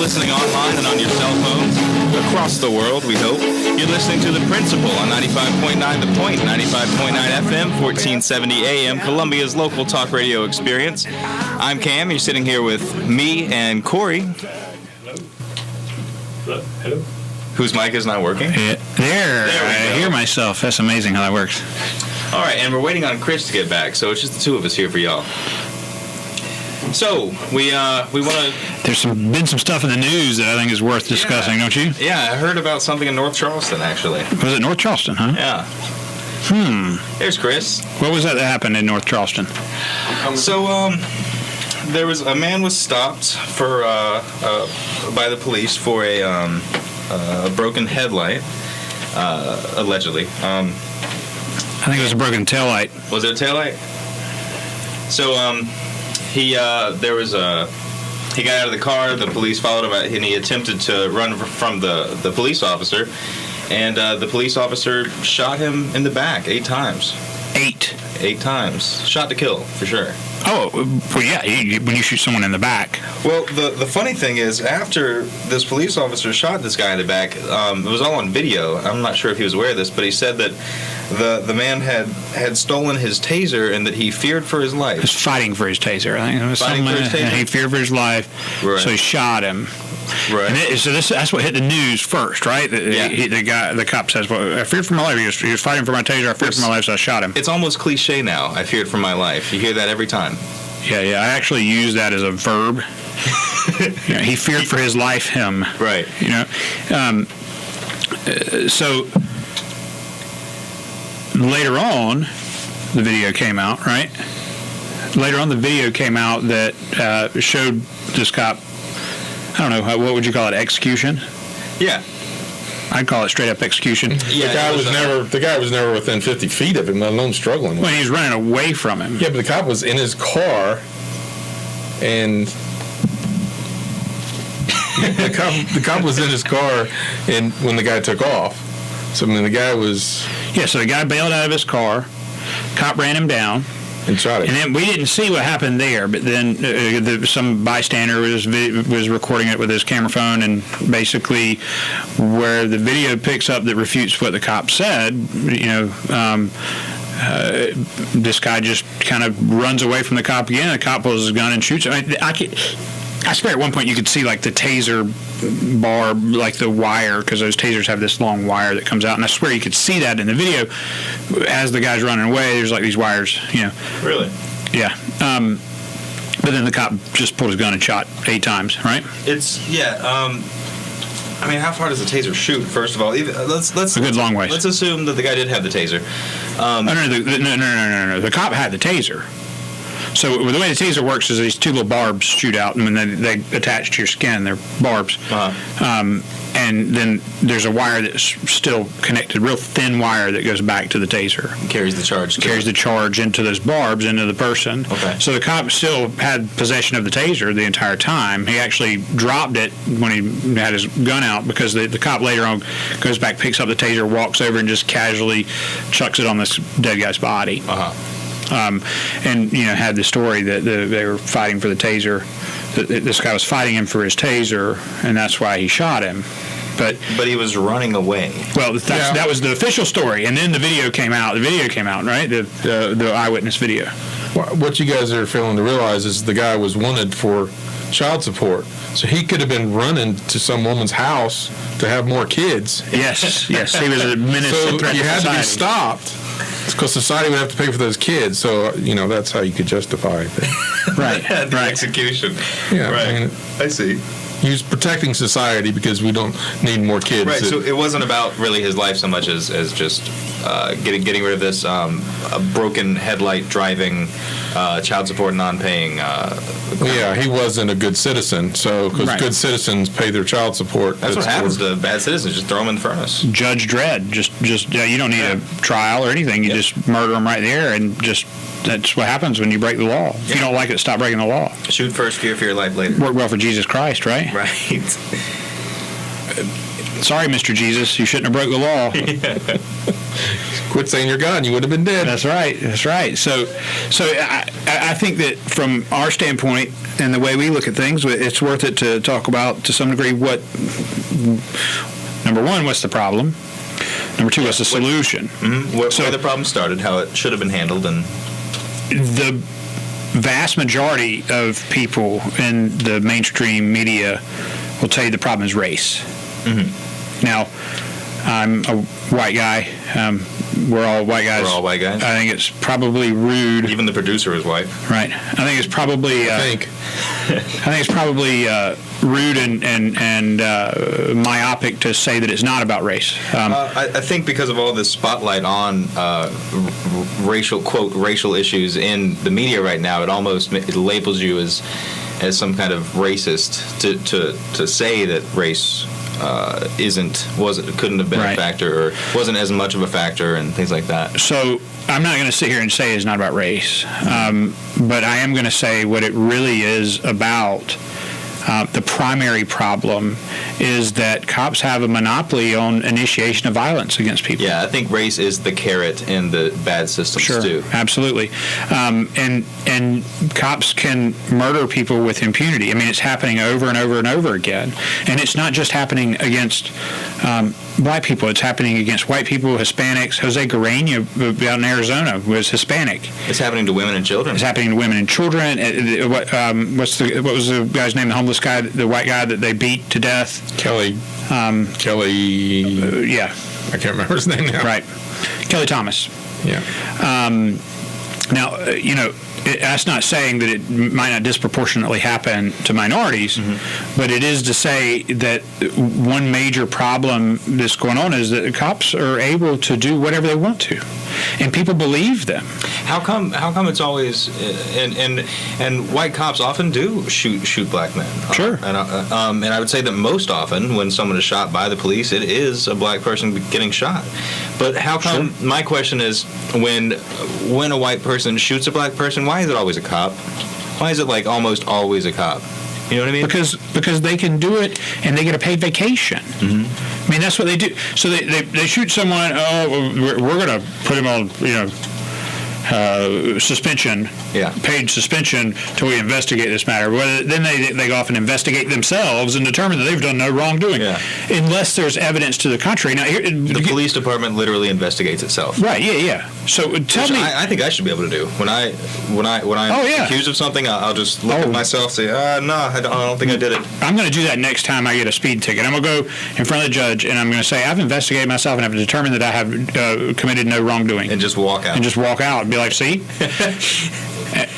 listening online and on your cell phones across the world, we hope. You're listening to The Principle on 95.9 The Point, 95.9 FM, 1470 AM, Columbia's local talk radio experience. I'm Cam. You're sitting here with me and Corey. Hello. Whose mic is not working? Yeah, there I hear myself. That's amazing how that works. All right, and we're waiting on Chris to get back, so it's just the two of us here for y'all. So we want to. There's been some stuff in the news that I think is worth discussing, don't you? Yeah, I heard about something in North Charleston actually. Was it North Charleston? Huh? Yeah. There's Chris. What was that happened in North Charleston? So there was a man was stopped for by the police for a broken headlight, allegedly. I think it was a broken taillight. Was it a taillight? So he got out of the car. The police followed him, and he attempted to run from the police officer, and the police officer shot him in the back 8 times. 8 times. Shot to kill, for sure. Oh, well, yeah, when you shoot someone in the back. Well, the funny thing is, after this police officer shot this guy in the back, it was all on video. I'm not sure if he was aware of this, but he said that the man had stolen his taser and that he feared for his life. He was fighting for his taser. I think it was fighting for his taser? He feared for his life, right. So he shot him. Right. And that's what hit the news first, right? The cop says, "Well, I feared for my life. He was fighting for my taser. I feared for my life, so I shot him." It's almost cliche now. I feared for my life. You hear that every time. Yeah. I actually use that as a verb. He feared for his life. Him. Right. So later on, the video came out. Right. Later on, the video came out that showed this cop. I don't know, what would you call it, execution? Yeah. I'd call it straight up execution. Yeah, the guy was never within 50 feet of him, let alone struggling with him. Well, he was running away from him. Yeah, but the cop was in his car, and the cop was in his car and when the guy took off. So, I mean, the guy was... Yeah, so the guy bailed out of his car, cop ran him down, and shot him. And then we didn't see what happened there, but then some bystander was recording it with his camera phone, and basically where the video picks up that refutes what the cop said, this guy just kind of runs away from the cop again. The cop pulls his gun and shoots him. I swear at one point you could see like the taser barb, like the wire, because those tasers have this long wire that comes out, and I swear you could see that in the video as the guy's running away. There's like these wires, Really? Yeah. But then the cop just pulled his gun and shot 8 times, right? I mean, how far does the taser shoot? First of all, let's a good long ways. Let's assume that the guy did have the taser. No. The cop had the taser. So the way the taser works is these 2 little barbs shoot out, and then they attach to your skin. They're barbs. Uh-huh. And then there's a wire that's still connected, real thin wire that goes back to the taser. Carries the charge. Carries the charge into those barbs, into the person. Okay. So the cop still had possession of the taser the entire time. He actually dropped it when he had his gun out, because the cop later on goes back, picks up the taser, walks over, and just casually chucks it on this dead guy's body. Uh-huh. And had the story that they were fighting for the taser. That this guy was fighting him for his taser, and that's why he shot him. But he was running away. Well, that was the official story, and then the video came out. The video came out, right? The eyewitness video. What you guys are failing to realize is the guy was wanted for child support, so he could have been running to some woman's house to have more kids. Yes. He was a menace to threat to society. So you had to be stopped. Because society would have to pay for those kids, so that's how you could justify it. Right. The execution. Yeah, right. I see. He was protecting society because we don't need more kids. Right. So it wasn't about really his life so much as just getting rid of this broken headlight driving, child support non-paying. Yeah, he wasn't a good citizen. So because good citizens pay their child support. That's what happens to bad citizens. Just throw them in the furnace. Judge Dredd. Just you don't need a trial or anything. You just murder them right there, and just that's what happens when you break the law. If you don't like it, stop breaking the law. Shoot first, fear for your life later. Work well for Jesus Christ, right? Right. sorry, Mr. Jesus, you shouldn't have broke the law. Quit saying you're God, and you would have been dead. That's right. That's right. So I think that from our standpoint and the way we look at things, it's worth it to talk about to some degree what, number one, what's the problem? Number two, what's the solution? Where the problem started, how it should have been handled, and the vast majority of people in the mainstream media will tell you the problem is race. Now, I'm a white guy. We're all white guys. We're all white guys. I think it's probably rude. Even the producer is white. Right. I think it's probably. I think it's probably rude and myopic to say that it's not about race. I think because of all this spotlight on racial issues in the media right now, it labels you as some kind of racist to say that race couldn't have been a factor, or wasn't as much of a factor, and things like that. So I'm not going to sit here and say it's not about race, but I am going to say what it really is about. The primary problem is that cops have a monopoly on initiation of violence against people. Yeah, I think race is the carrot in the bad systems too. Sure, absolutely. And cops can murder people with impunity. I mean, it's happening over and over and over again. And it's not just happening against black people. It's happening against white people, Hispanics. Jose Guarena out in Arizona was Hispanic. It's happening to women and children. It's happening to women and children. What was the guy's name? The homeless guy, the white guy that they beat to death. Kelly. Yeah. I can't remember his name now. Right. Kelly Thomas. Yeah. Now, that's not saying that it might not disproportionately happen to minorities, but it is to say that one major problem that's going on is that the cops are able to do whatever they want to, and people believe them. How come it's always and white cops often do shoot black men? Sure. And I would say that most often when someone is shot by the police, it is a black person getting shot. But how come? Sure. My question is, when a white person shoots a black person, why is it always a cop? Why is it like almost always a cop? You know what I mean? Because they can do it and they get a paid vacation. I mean, that's what they do. So they shoot someone. Oh, we're going to put him on, suspension, paid suspension till we investigate this matter. Well, then they go off and investigate themselves and determine that they've done no wrongdoing, unless there's evidence to the contrary. Now, the police department literally investigates itself. Right? Yeah. So tell me, I think I should be able to do when I'm accused of something. I'll just look at myself, say, no, I don't think I did it. I'm going to do that next time I get a speed ticket. I'm going to go in front of the judge and I'm going to say I've investigated myself and I've determined that I have committed no wrongdoing, and just walk out. And be like, see.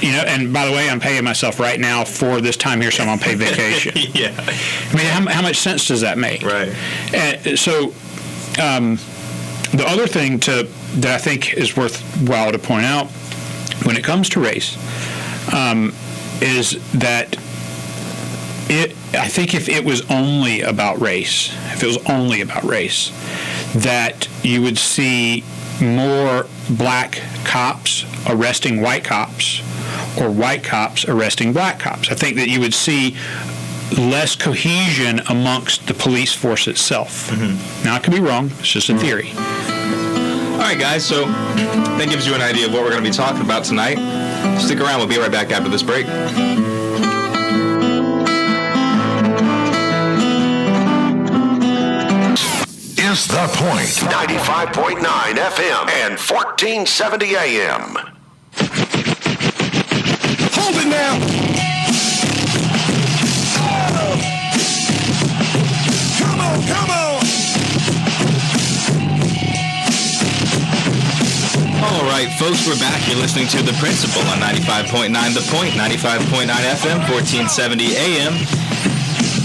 And by the way, I'm paying myself right now for this time here, so I'm on paid vacation. Yeah. I mean, how much sense does that make? Right. So, the other thing that I think is worthwhile to point out when it comes to race is that I think if it was only about race, that you would see more black cops arresting white cops or white cops arresting black cops. I think that you would see less cohesion amongst the police force itself. Now, I could be wrong. It's just a theory. All right, guys, so that gives you an idea of what we're going to be talking about tonight. Stick around. We'll be right back after this break. Is The Point, 95.9 FM and 1470 AM. Hold it now. Come on. All right, folks, we're back. You're listening to The Principle on 95.9 The Point, 95.9 FM, 1470 AM.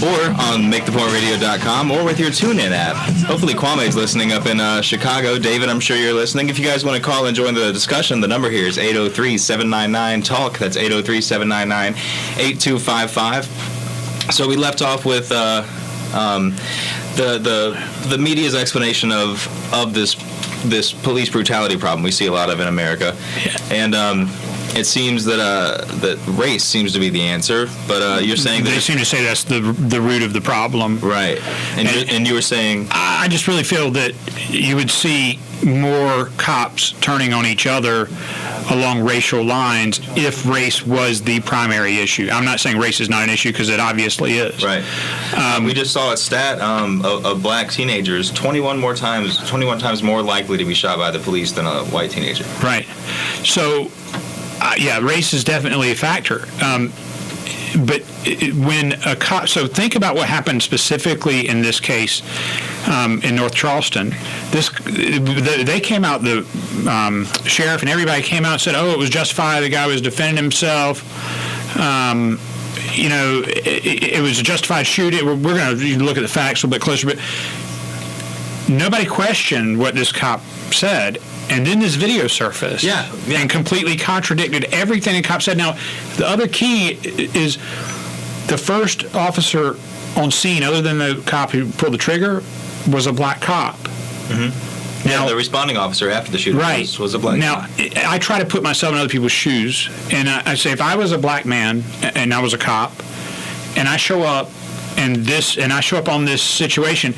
Or on MakeThePointRadio.com, or with your TuneIn app. Hopefully Kwame's listening up in Chicago. David, I'm sure you're listening. If you guys want to call and join the discussion, the number here is 803-799-TALK. That's 803-799-8255. So we left off with the media's explanation of this police brutality problem we see a lot of in America. Yeah. And it seems that race seems to be the answer, but you're saying that they seem to say that's the root of the problem. Right. And you were saying... I just really feel that you would see more cops turning on each other along racial lines if race was the primary issue. I'm not saying race is not an issue, because it obviously is. Right. We just saw a stat of black teenagers 21 times more likely to be shot by the police than a white teenager. Right. So, yeah, race is definitely a factor. But when a cop, so think about what happened specifically in this case in North Charleston. They came out, the sheriff and everybody came out and said, "Oh, it was justified. The guy was defending himself. It was a justified shooting." We're going to look at the facts a little bit closer, but nobody questioned what this cop said. And then this video surfaced and completely contradicted everything the cop said. Now, the other key is the first officer on scene, other than the cop who pulled the trigger, was a black cop. Mm-hmm. Now, the responding officer after the shooting was a black cop. Now, I try to put myself in other people's shoes, and I say, if I was a black man and I was a cop, and I show up on this situation,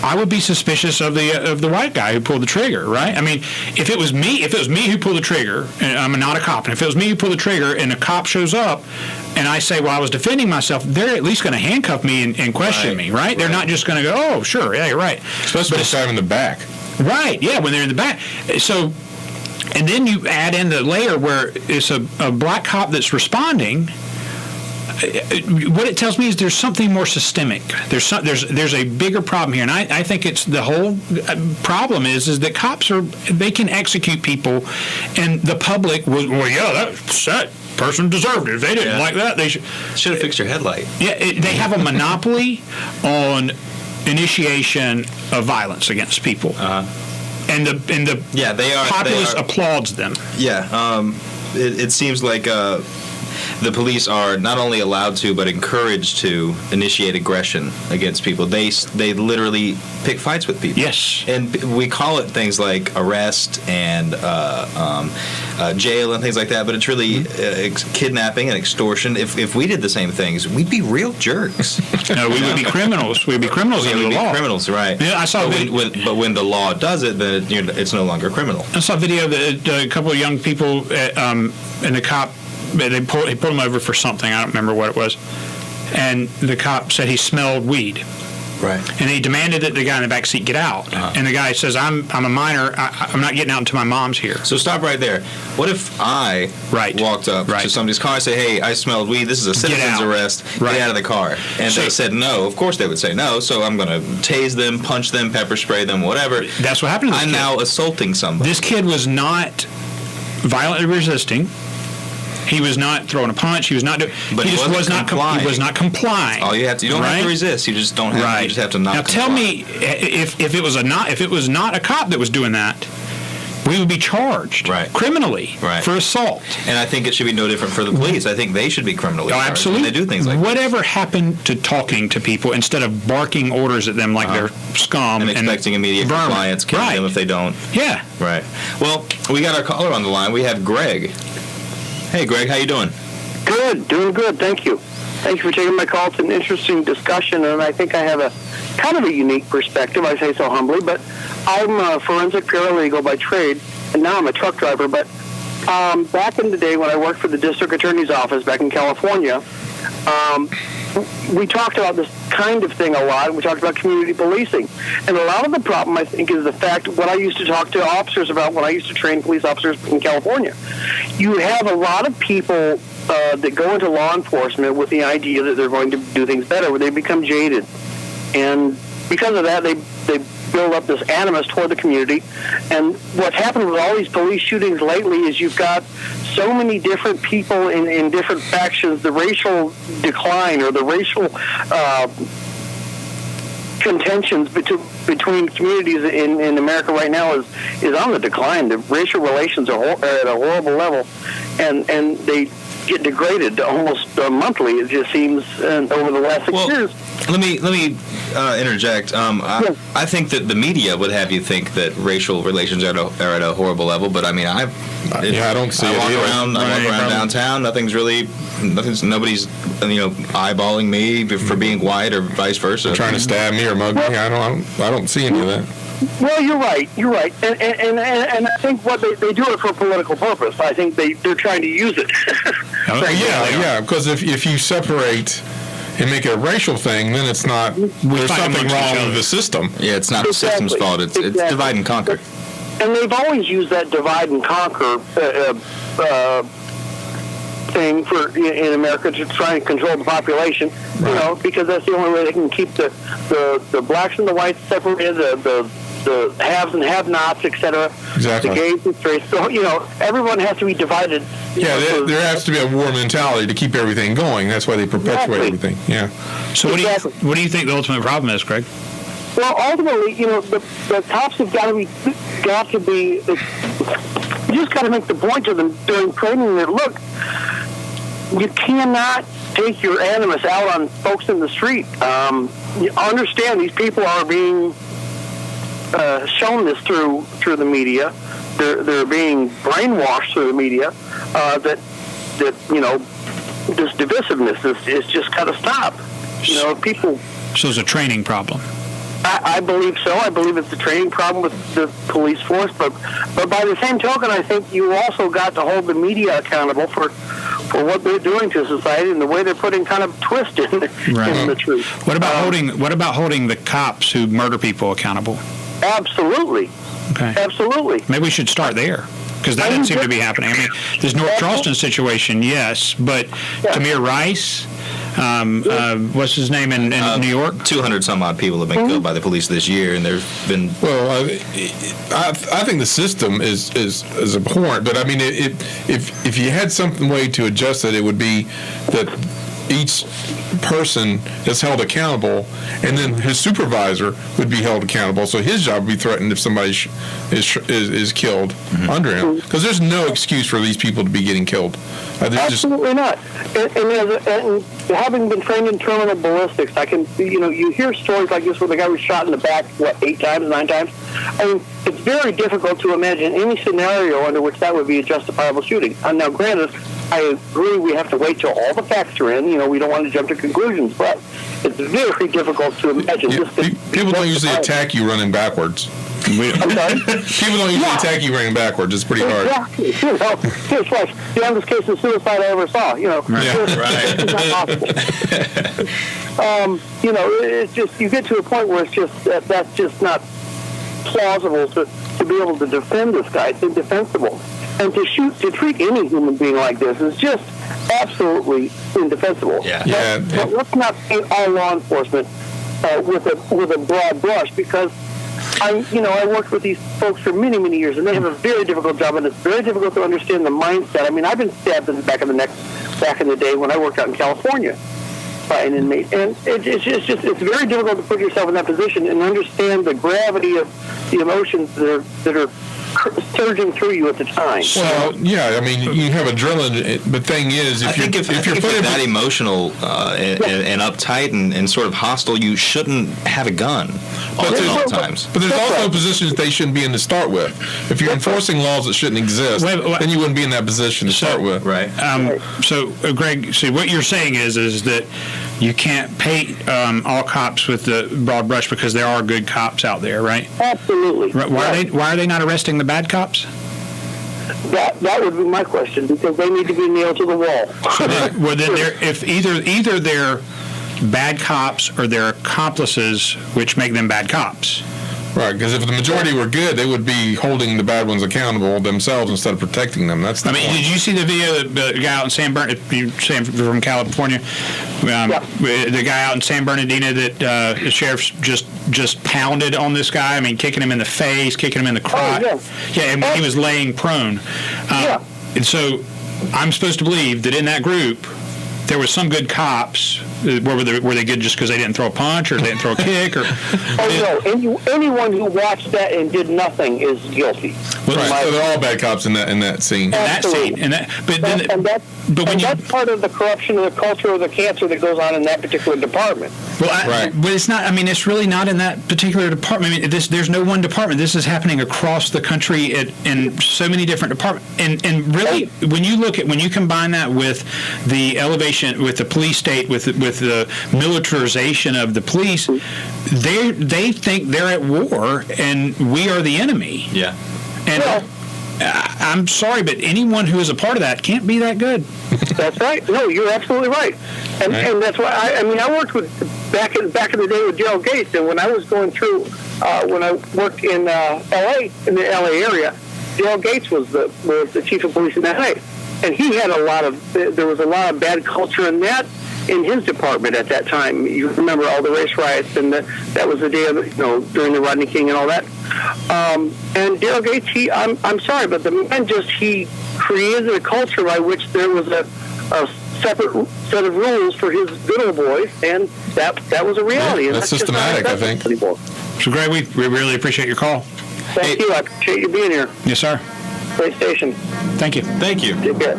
I would be suspicious of the white guy who pulled the trigger, right? I mean, if it was me who pulled the trigger, and I'm not a cop, and if it was me who pulled the trigger and a cop shows up and I say, well, I was defending myself, they're at least going to handcuff me and question me, right? They're not just going to go, oh, sure, yeah, you're right. Especially if they're in the back. Right, yeah, when they're in the back. So, and then you add in the layer where it's a black cop that's responding. What it tells me is there's something more systemic. There's a bigger problem here, and I think it's the whole problem is that cops they can execute people, and the public that person deserved it. If they didn't like that, they should have fixed your headlight. Yeah, they have a monopoly on initiation of violence against people, and the populace applauds them. Yeah, it seems like. The police are not only allowed to, but encouraged to initiate aggression against people. They literally pick fights with people. Yes. And we call it things like arrest and jail and things like that, but it's really kidnapping and extortion. If we did the same things, we'd be real jerks. No, we would be criminals. We'd be criminals under the law. Criminals, right. Yeah, I saw but when the law does it, then it's no longer criminal. I saw a video of a couple of young people and the cop. He pulled him over for something. I don't remember what it was. And the cop said he smelled weed. Right. And he demanded that the guy in the back seat get out. And the guy says, I'm a minor. I'm not getting out until my mom's here. So stop right there. What if I walked up to somebody's car and say, hey, I smelled weed. This is a citizen's arrest. Get out of the car. And they said no. Of course they would say no. So I'm going to tase them, punch them, pepper spray them, whatever. That's what happened to this kid. I'm now assaulting somebody. This kid was not violently resisting. He was not throwing a punch. He was not. He was not complying. All you have to. You don't have to resist. You just don't have. You just have to not. Now tell me, if it was not a cop that was doing that, we would be charged criminally for assault. And I think it should be no different for the police. I think they should be criminally charged absolutely. When they do things like whatever happened to talking to people instead of barking orders at them like they're scum and expecting immediate compliance, killing them if they don't. Yeah. Right. Well, we got our caller on the line. We have Greg. Hey, Greg, how you doing? Good, doing good, thank you. Thank you for taking my call. It's an interesting discussion, and I think I have a kind of a unique perspective, I say so humbly, but I'm a forensic paralegal by trade, and now I'm a truck driver, but back in the day when I worked for the district attorney's office back in California, we talked about this kind of thing a lot. We talked about community policing. And a lot of the problem, I think, is the fact what I used to talk to officers about when I used to train police officers in California. You have a lot of people that go into law enforcement with the idea that they're going to do things better, where they become jaded. And because of that, they build up this animus toward the community. And what's happened with all these police shootings lately is you've got so many different people in different factions. The racial decline or the racial contentions between communities in America right now is on the decline. The racial relations are at a horrible level, and they get degraded almost monthly. It just seems over the last 6 years. Let me interject. I think that the media would have you think that racial relations are at a horrible level, but I mean, Yeah, I don't see I it walk either. around. I walk around downtown. Nobody's eyeballing me for being white or vice versa. Trying to stab me or mug me. I don't see any of that. Well, you're right, and I think what they do it for a political purpose. I think they're trying to use it. Yeah, because if you separate and make it a racial thing, then it's not. There's something wrong with the system. Yeah, it's not the system's fault. It's divide and conquer. And they've always used that divide and conquer thing in America to try and control the population. Right. You know, because that's the only way they can keep the blacks and the whites separated, the haves and have-nots, etc. Exactly. The gays and straights. So, everyone has to be divided. Yeah, there has to be a war mentality to keep everything going. That's why they perpetuate everything. Yeah. So what do you think the ultimate problem is, Greg? Well, ultimately, the cops have got to be. You just got to make the point to them during training that, look, you cannot take your animus out on folks in the street. You understand these people are being shown this through the media. They're being brainwashed through the media. That this divisiveness is just got to stop. People. So it's a training problem. I believe so. I believe it's a training problem with the police force, but by the same token, I think you also got to hold the media accountable for what they're doing to society and the way they're putting kind of twist in the truth. What about holding the cops who murder people accountable? Absolutely. Okay. Absolutely. Maybe we should start there. Because that doesn't seem to be happening. I mean, this North Charleston situation, yes, but Tamir Rice, what's his name in New York? 200 some odd people have been killed by the police this year, and there's been. Well, I think the system is abhorrent, but I mean, if you had some way to adjust it, it would be that each person is held accountable, and then his supervisor would be held accountable. So his job would be threatened if somebody is killed under him, because there's no excuse for these people to be getting killed. Absolutely not. And having been trained in terminal ballistics, I can, you hear stories like this where the guy was shot in the back, 8 times, 9 times? I mean, it's very difficult to imagine any scenario under which that would be a justifiable shooting. Now, granted, I agree we have to wait till all the facts are in. We don't want to jump to conclusions, but it's very difficult to imagine. People don't usually attack you running backwards. I'm sorry? People don't usually attack you running backwards. It's pretty hard. Exactly. It's like the youngest case of suicide I ever saw. Right. It's not possible. It's just, you get to a point where it's just that's just not plausible to be able to defend this guy. It's indefensible. And to treat any human being like this is just absolutely indefensible. But let's not paint all law enforcement with a broad brush, because I worked with these folks for many, many years, and they have a very difficult job, and it's very difficult to understand the mindset. I mean, I've been stabbed in the back of the neck back in the day when I worked out in California by an inmate, and it's very difficult to put yourself in that position and understand the gravity of the emotions that are surging through you at the time. Well, I mean, you have adrenaline. The thing is, if you're that emotional and uptight and sort of hostile, you shouldn't have a gun all the times. But there's also positions they shouldn't be in to start with. If you're enforcing laws that shouldn't exist, then you wouldn't be in that position to start with. Right. So, Greg, see, what you're saying is that you can't paint all cops with the broad brush, because there are good cops out there, right? Absolutely. Why are they not arresting the bad cops? That would be my question, because they need to be nailed to the wall. So if either they're bad cops or they're accomplices, which make them bad cops. Right, because if the majority were good, they would be holding the bad ones accountable themselves instead of protecting them. That's the point. Did you see the video of the guy out in San Bernardino, from California, the guy out in San Bernardino that the sheriff just pounded on this guy? I mean, kicking him in the face, kicking him in the crotch. And he was laying prone. And so I'm supposed to believe that in that group, there were some good cops Were they good just because they didn't throw a punch or they didn't throw a kick? Or no, anyone who watched that and did nothing is guilty. Right. So they're all bad cops in that scene. That's part of the corruption of the culture of the cancer that goes on in that particular department. Well, but it's not. I mean, it's really not in that particular department. I mean, there's no one department. This is happening across the country in so many different departments. And really, when you combine that with the elevation, with the police state, with the militarization of the police, they think they're at war and we are the enemy. Yeah. And I'm sorry, but anyone who is a part of that can't be that good. That's right. No, you're absolutely right. And that's why I worked with back in the day with Gerald Gates, and when I was going through when I worked in L.A. in the L.A. area, Gerald Gates was the chief of police in L.A. and he had there was a lot of bad culture in his department at that time. You remember all the race riots, and that was the day of during the Rodney King and all that. And Daryl Gates, I'm sorry, but the man he created a culture by which there was a separate set of rules for his good old boys, and that was a reality. Yeah, and that's systematic, I think. Anymore. So, Greg, we really appreciate your call. Thank you. I appreciate you being here. Yes, sir. Great station. Thank you. Thank you. Take care.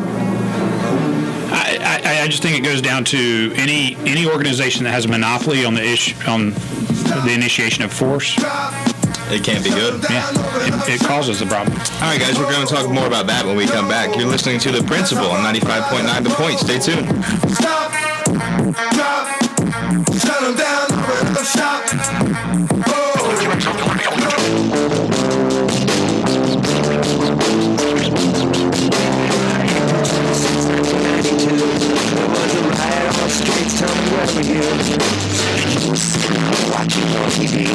I just think it goes down to any organization that has a monopoly on the initiation of force. It can't be good. Yeah, it causes the problem. All right, guys, we're going to talk more about that when we come back. You're listening to The Principle on 95.9 The Point. Stay tuned. Stop, drop, shut them down, stop. Streets, tell me where were you? You were sitting watching your TV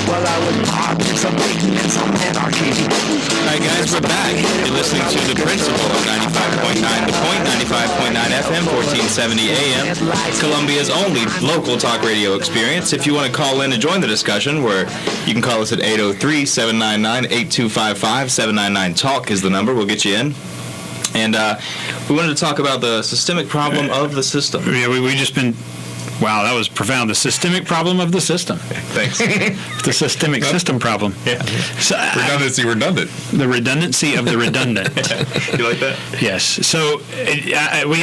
while I was parked in some maintenance on anarchy. All right, guys, we're back. You're listening to The Principle on 95.9 The Point, 95.9 FM, 1470 AM, Columbia's only local talk radio experience. If you want to call in and join the discussion, you can call us at 803-799-8255. 799-TALK is the number. We'll get you in. And we wanted to talk about the systemic problem of the system. Yeah, we just been... Wow, that was profound. The systemic problem of the system. Thanks. The systemic system problem. Yeah. So, Redundant. The redundancy of the redundant. You like that? Yes. So we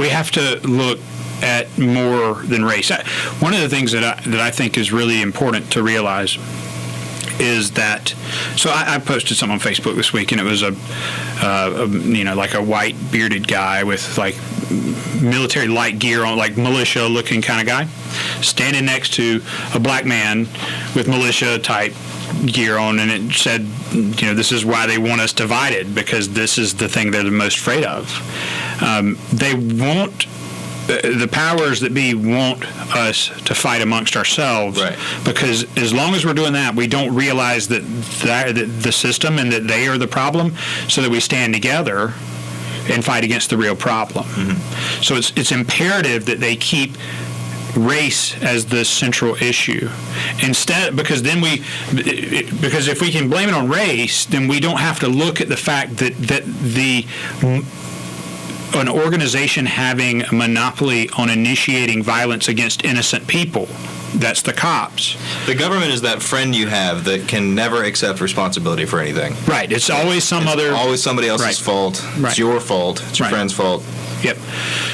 have to look at more than race. One of the things that I think is really important to realize is that, so I posted something on Facebook this week, and it was like a white bearded guy with like military light gear on, like militia looking kind of guy, standing next to a black man with militia type gear on, and it said, this is why they want us divided, because this is the thing they're the most afraid of. They want the powers that be want us to fight amongst ourselves, right? Because as long as we're doing that, we don't realize that the system and that they are the problem, so that we stand together and fight against the real problem. Mm-hmm. So it's imperative that they keep race as the central issue instead, because if we can blame it on race, then we don't have to look at the fact that an organization having a monopoly on initiating violence against innocent people. That's the cops. The government is that friend you have that can never accept responsibility for anything. Right. It's always always somebody else's right. fault. Right. It's your fault. It's your right. friend's fault. Yep.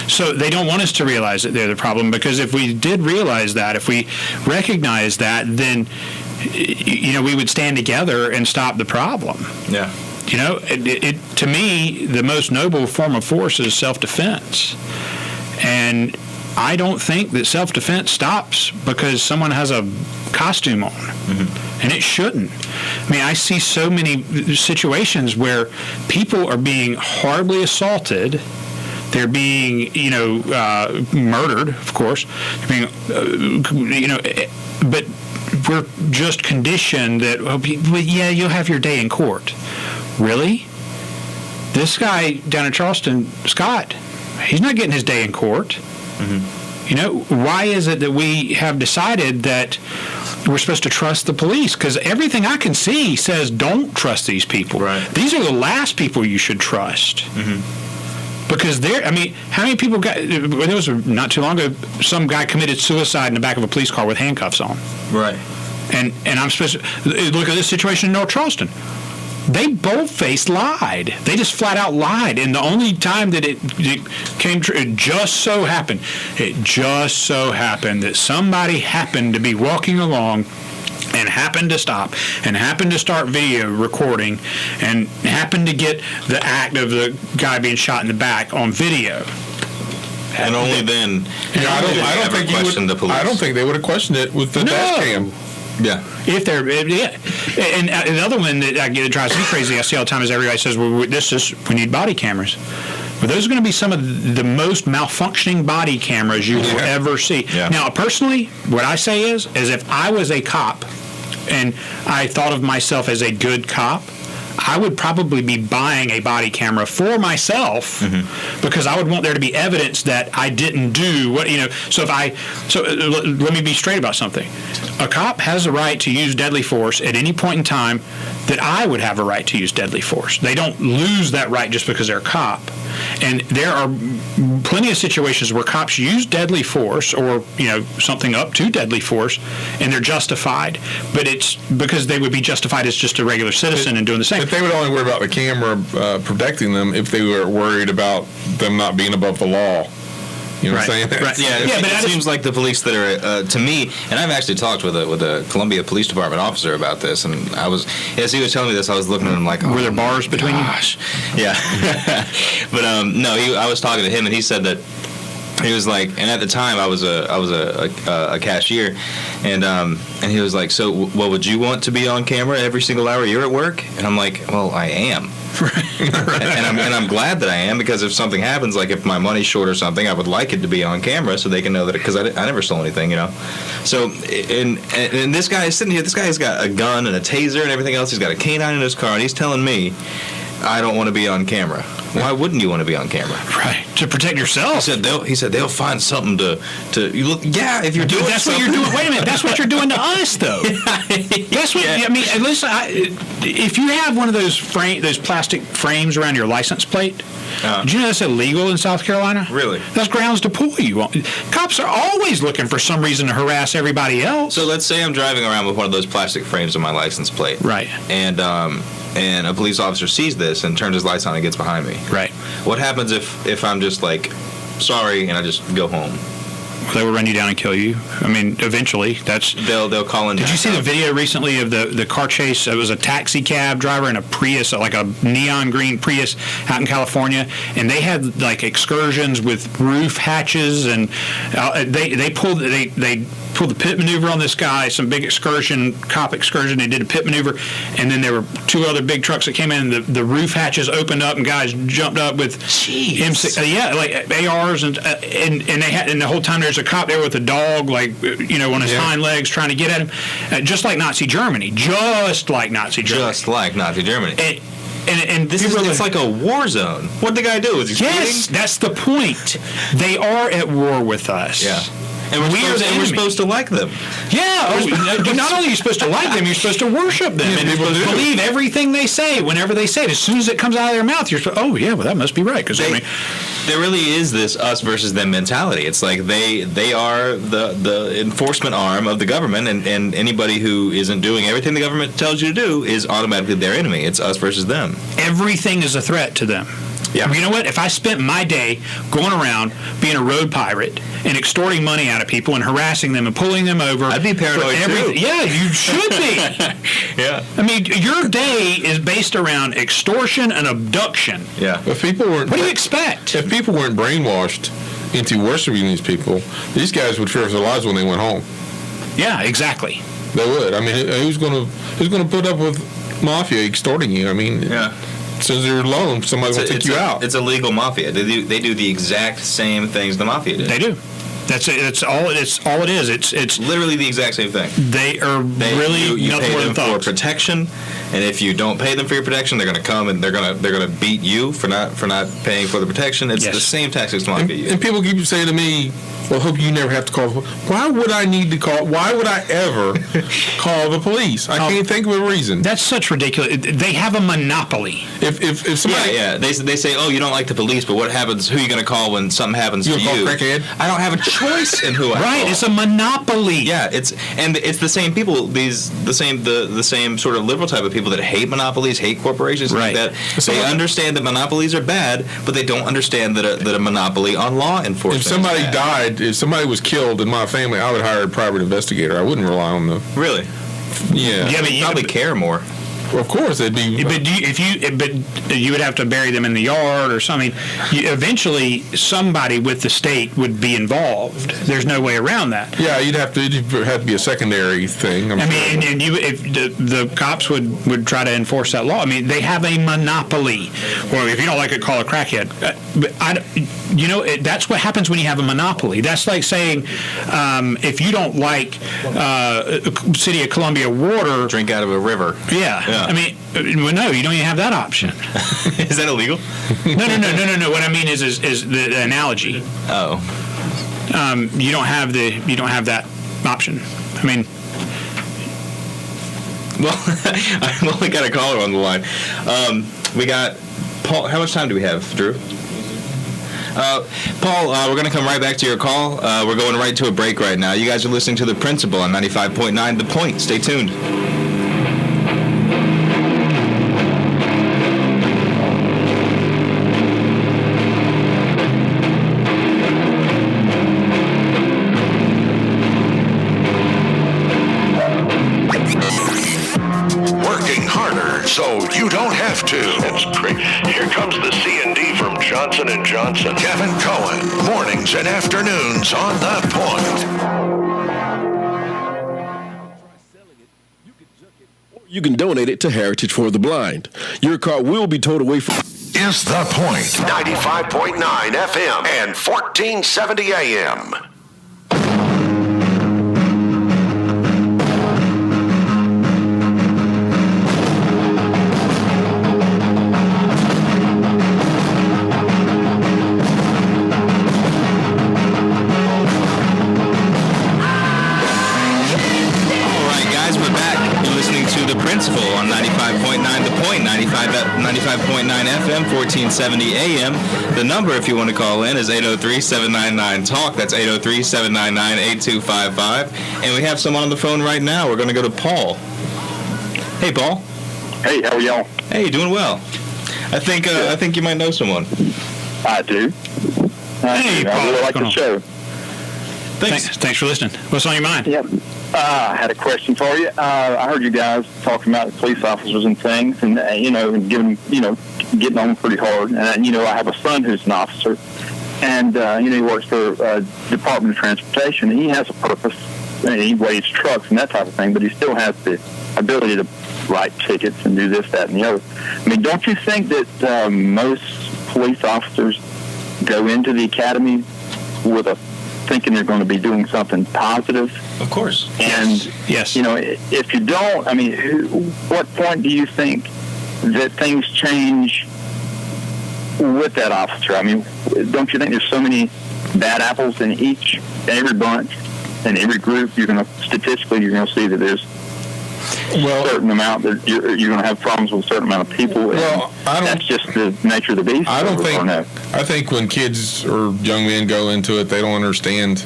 So they don't want us to realize that they're the problem, because if we did realize that, if we recognize that, then we would stand together and stop the problem. Yeah. To me, the most noble form of force is self-defense. And I don't think that self-defense stops because someone has a costume on. Mm-hmm. And it shouldn't. I mean, I see so many situations where people are being horribly assaulted. They're being, murdered, of course. They're being, but we're just conditioned that, you'll have your day in court. Really? This guy down in Charleston, Scott, he's not getting his day in court. Mm-hmm. Why is it that we have decided that we're supposed to trust the police? Because everything I can see says don't trust these people. Right. These are the last people you should trust. Mm-hmm. Because how many people got? There was not too long ago, some guy committed suicide in the back of a police car with handcuffs on. Right. And I'm supposed to look at this situation in North Charleston. They bold-faced lied. They just flat out lied. And the only time that it came true, it just so happened that somebody happened to be walking along and happened to stop and happened to start video recording and happened to get the act of the guy being shot in the back on video. And only then. I don't think they would have questioned it with the dash cam. Yeah. If they're, and the other one that drives me crazy, I see all the time, is everybody says, well, we need body cameras. But those are going to be some of the most malfunctioning body cameras you will ever see. Yeah. Now, personally, what I say is if I was a cop and I thought of myself as a good cop, I would probably be buying a body camera for myself because I would want there to be evidence that I didn't do what, so let me be straight about something. A cop has a right to use deadly force at any point in time that I would have a right to use deadly force. They don't lose that right just because they're a cop. And there are plenty of situations where cops use deadly force or, something up to deadly force, and they're justified. But it's because they would be justified as just a regular citizen and doing the same. But they would only worry about the camera protecting them if they were worried about them not being above the law. You know what I'm saying? Right. Yeah, but it seems like the police that are, to me, and I've actually talked with a Columbia Police Department officer about this, and as he was telling me this, I was looking at him like, were there bars between you? Yeah. But I was talking to him, and he said that he was like, and at the time I was a cashier, and he was like, so what would you want to be on camera every single hour you're at work? And I'm like, well, I am. and I'm glad that I am, because if something happens, like if my money's short or something, I would like it to be on camera so they can know that, because I never stole anything, So, and this guy is sitting here. This guy has got a gun and a taser and everything else. He's got a canine in his car, and he's telling me I don't want to be on camera. Why wouldn't you want to be on camera? Right, to protect yourself. He said they'll find something to you look. Yeah, if you're doing that's something. What you're doing. Wait a minute, that's what you're doing to us, though. That's what I mean. Listen, if you have one of those plastic frames around your license plate, did you know that's illegal in South Carolina? Really? That's grounds to pull you. Cops are always looking for some reason to harass everybody else. So let's say I'm driving around with one of those plastic frames on my license plate. Right. And a police officer sees this and turns his lights on and gets behind me. Right. What happens if I'm just like, sorry, and I just go home? They will run you down and kill you. I mean, eventually, they'll call in. Did you see the video recently of the car chase? It was a taxi cab driver in a Prius, like a neon green Prius, out in California, and they had like excursions with roof hatches, and they pulled the pit maneuver on this guy, some big cop excursion. They did a pit maneuver, and then there were two other big trucks that came in, and the roof hatches opened up, and guys jumped up with M6, like ARs, and they had, and the whole time there's a cop there with a dog, like on his hind legs, trying to get at him, just like Nazi Germany. And this it's like a war zone. What'd the guy do? Was he speeding? That's the point. They are at war with us. Yeah. And we're supposed to like them. Yeah. Not only are you supposed to like them, you're supposed to worship them. And you're supposed to believe everything they say whenever they say it. As soon as it comes out of their mouth, you're supposed, that must be right. Because there really is this us versus them mentality. It's like they are the enforcement arm of the government, and anybody who isn't doing everything the government tells you to do is automatically their enemy. It's us versus them. Everything is a threat to them. Yeah. You know what? If I spent my day going around being a road pirate and extorting money out of people and harassing them and pulling them over, I'd be paranoid too. Yeah, you should be. Yeah. I mean, your day is based around extortion and abduction. Yeah. If people weren't, what do you expect? If people weren't brainwashed into worshiping these people, these guys would fear for their lives when they went home. Yeah, exactly. They would. I mean, who's going to put up with mafia extorting you? I mean, yeah. As soon as you're alone, somebody's going to take you out. It's a legal mafia. They do the exact same things the mafia did. They do. That's it. That's all. It's all it is. It's literally the exact same thing. They are really you nothing pay more them than for thugs. protection, and if you don't pay them for your protection, they're going to come and they're going to beat you for not paying for the protection. It's the same tactics to get you. And people keep saying to me, "Well, hope you never have to call." Why would I need to call? Why would I ever call the police? I can't think of a reason. That's such ridiculous. They have a monopoly. If somebody, they say, oh, you don't like the police, but what happens? Who are you going to call when something happens to you? Call crackhead? I don't have a choice in who I call. Right, it's a monopoly. Yeah, it's the same people. The same sort of liberal type of people that hate monopolies, hate corporations, right? Like that. They understand that monopolies are bad, but they don't understand that a monopoly on law enforcement. If somebody died, if somebody was killed in my family, I would hire a private investigator. I wouldn't rely on the. Really? Yeah. Yeah, but you probably care more. Well, of course, it'd be. But you would have to bury them in the yard or something. Eventually, somebody with the state would be involved. There's no way around that. Yeah, it'd have to be a secondary thing. And if the cops would try to enforce that law. I mean, they have a monopoly. Or if you don't like it, call a crackhead. But that's what happens when you have a monopoly. That's like saying if you don't like City of Columbia water, drink out of a river. Yeah. I mean, well, no, you don't even have that option. Is that illegal? No. What I mean is the analogy. Oh. You don't have that option. I mean. Well, I've only got a caller on the line. We got Paul. How much time do we have, Drew? Paul, we're going to come right back to your call. We're going right to a break right now. You guys are listening to The Principle on 95.9 The Point. Stay tuned. So you don't have to. That's great. Here comes the C&D from Johnson & Johnson. Kevin Cohen, mornings and afternoons on The Point. You can donate it to Heritage for the Blind. Your car will be towed away from... Is The Point, 95.9 FM and 1470 AM. On 95.9 The Point, 95.9 FM, 1470 AM. The number, if you want to call in, is 803-799-TALK. That's 803-799-8255. And we have someone on the phone right now. We're going to go to Paul. Hey, Paul. Hey, how are y'all? Hey, doing well. I think you might know someone. I do. Hey, Paul. I really like the show. Thanks for listening. What's on your mind? Yep. I had a question for you. I heard you guys talking about police officers and things, and and getting on pretty hard. And I have a son who's an officer, and he works for Department of Transportation. He has a purpose. He weighs trucks and that type of thing, but he still has the ability to write tickets and do this, that, and the other. I mean, don't you think that most police officers go into the academy with thinking they're going to be doing something positive? Of course. And, yes. If you don't, I mean, what point do you think that things change with that officer? I mean, don't you think there's so many bad apples in every bunch, in every group? Statistically, you're going to see that there's a certain amount that you're going to have problems with a certain amount of people. Well, that's just the nature of the beast. I think when kids or young men go into it, they don't understand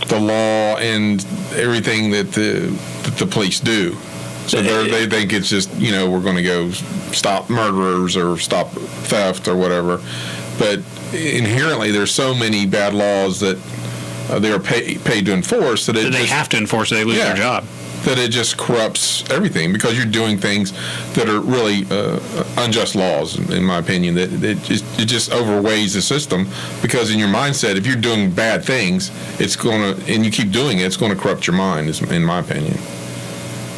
the law and everything that the police do. So they think it's just, we're going to go stop murderers or stop theft or whatever. But inherently, there's so many bad laws that they're paid to enforce that they have to enforce, they lose their job. That it just corrupts everything because you're doing things that are really unjust laws, in my opinion. That it just overweighs the system because in your mindset, if you're doing bad things, and you keep doing it, it's going to corrupt your mind, in my opinion.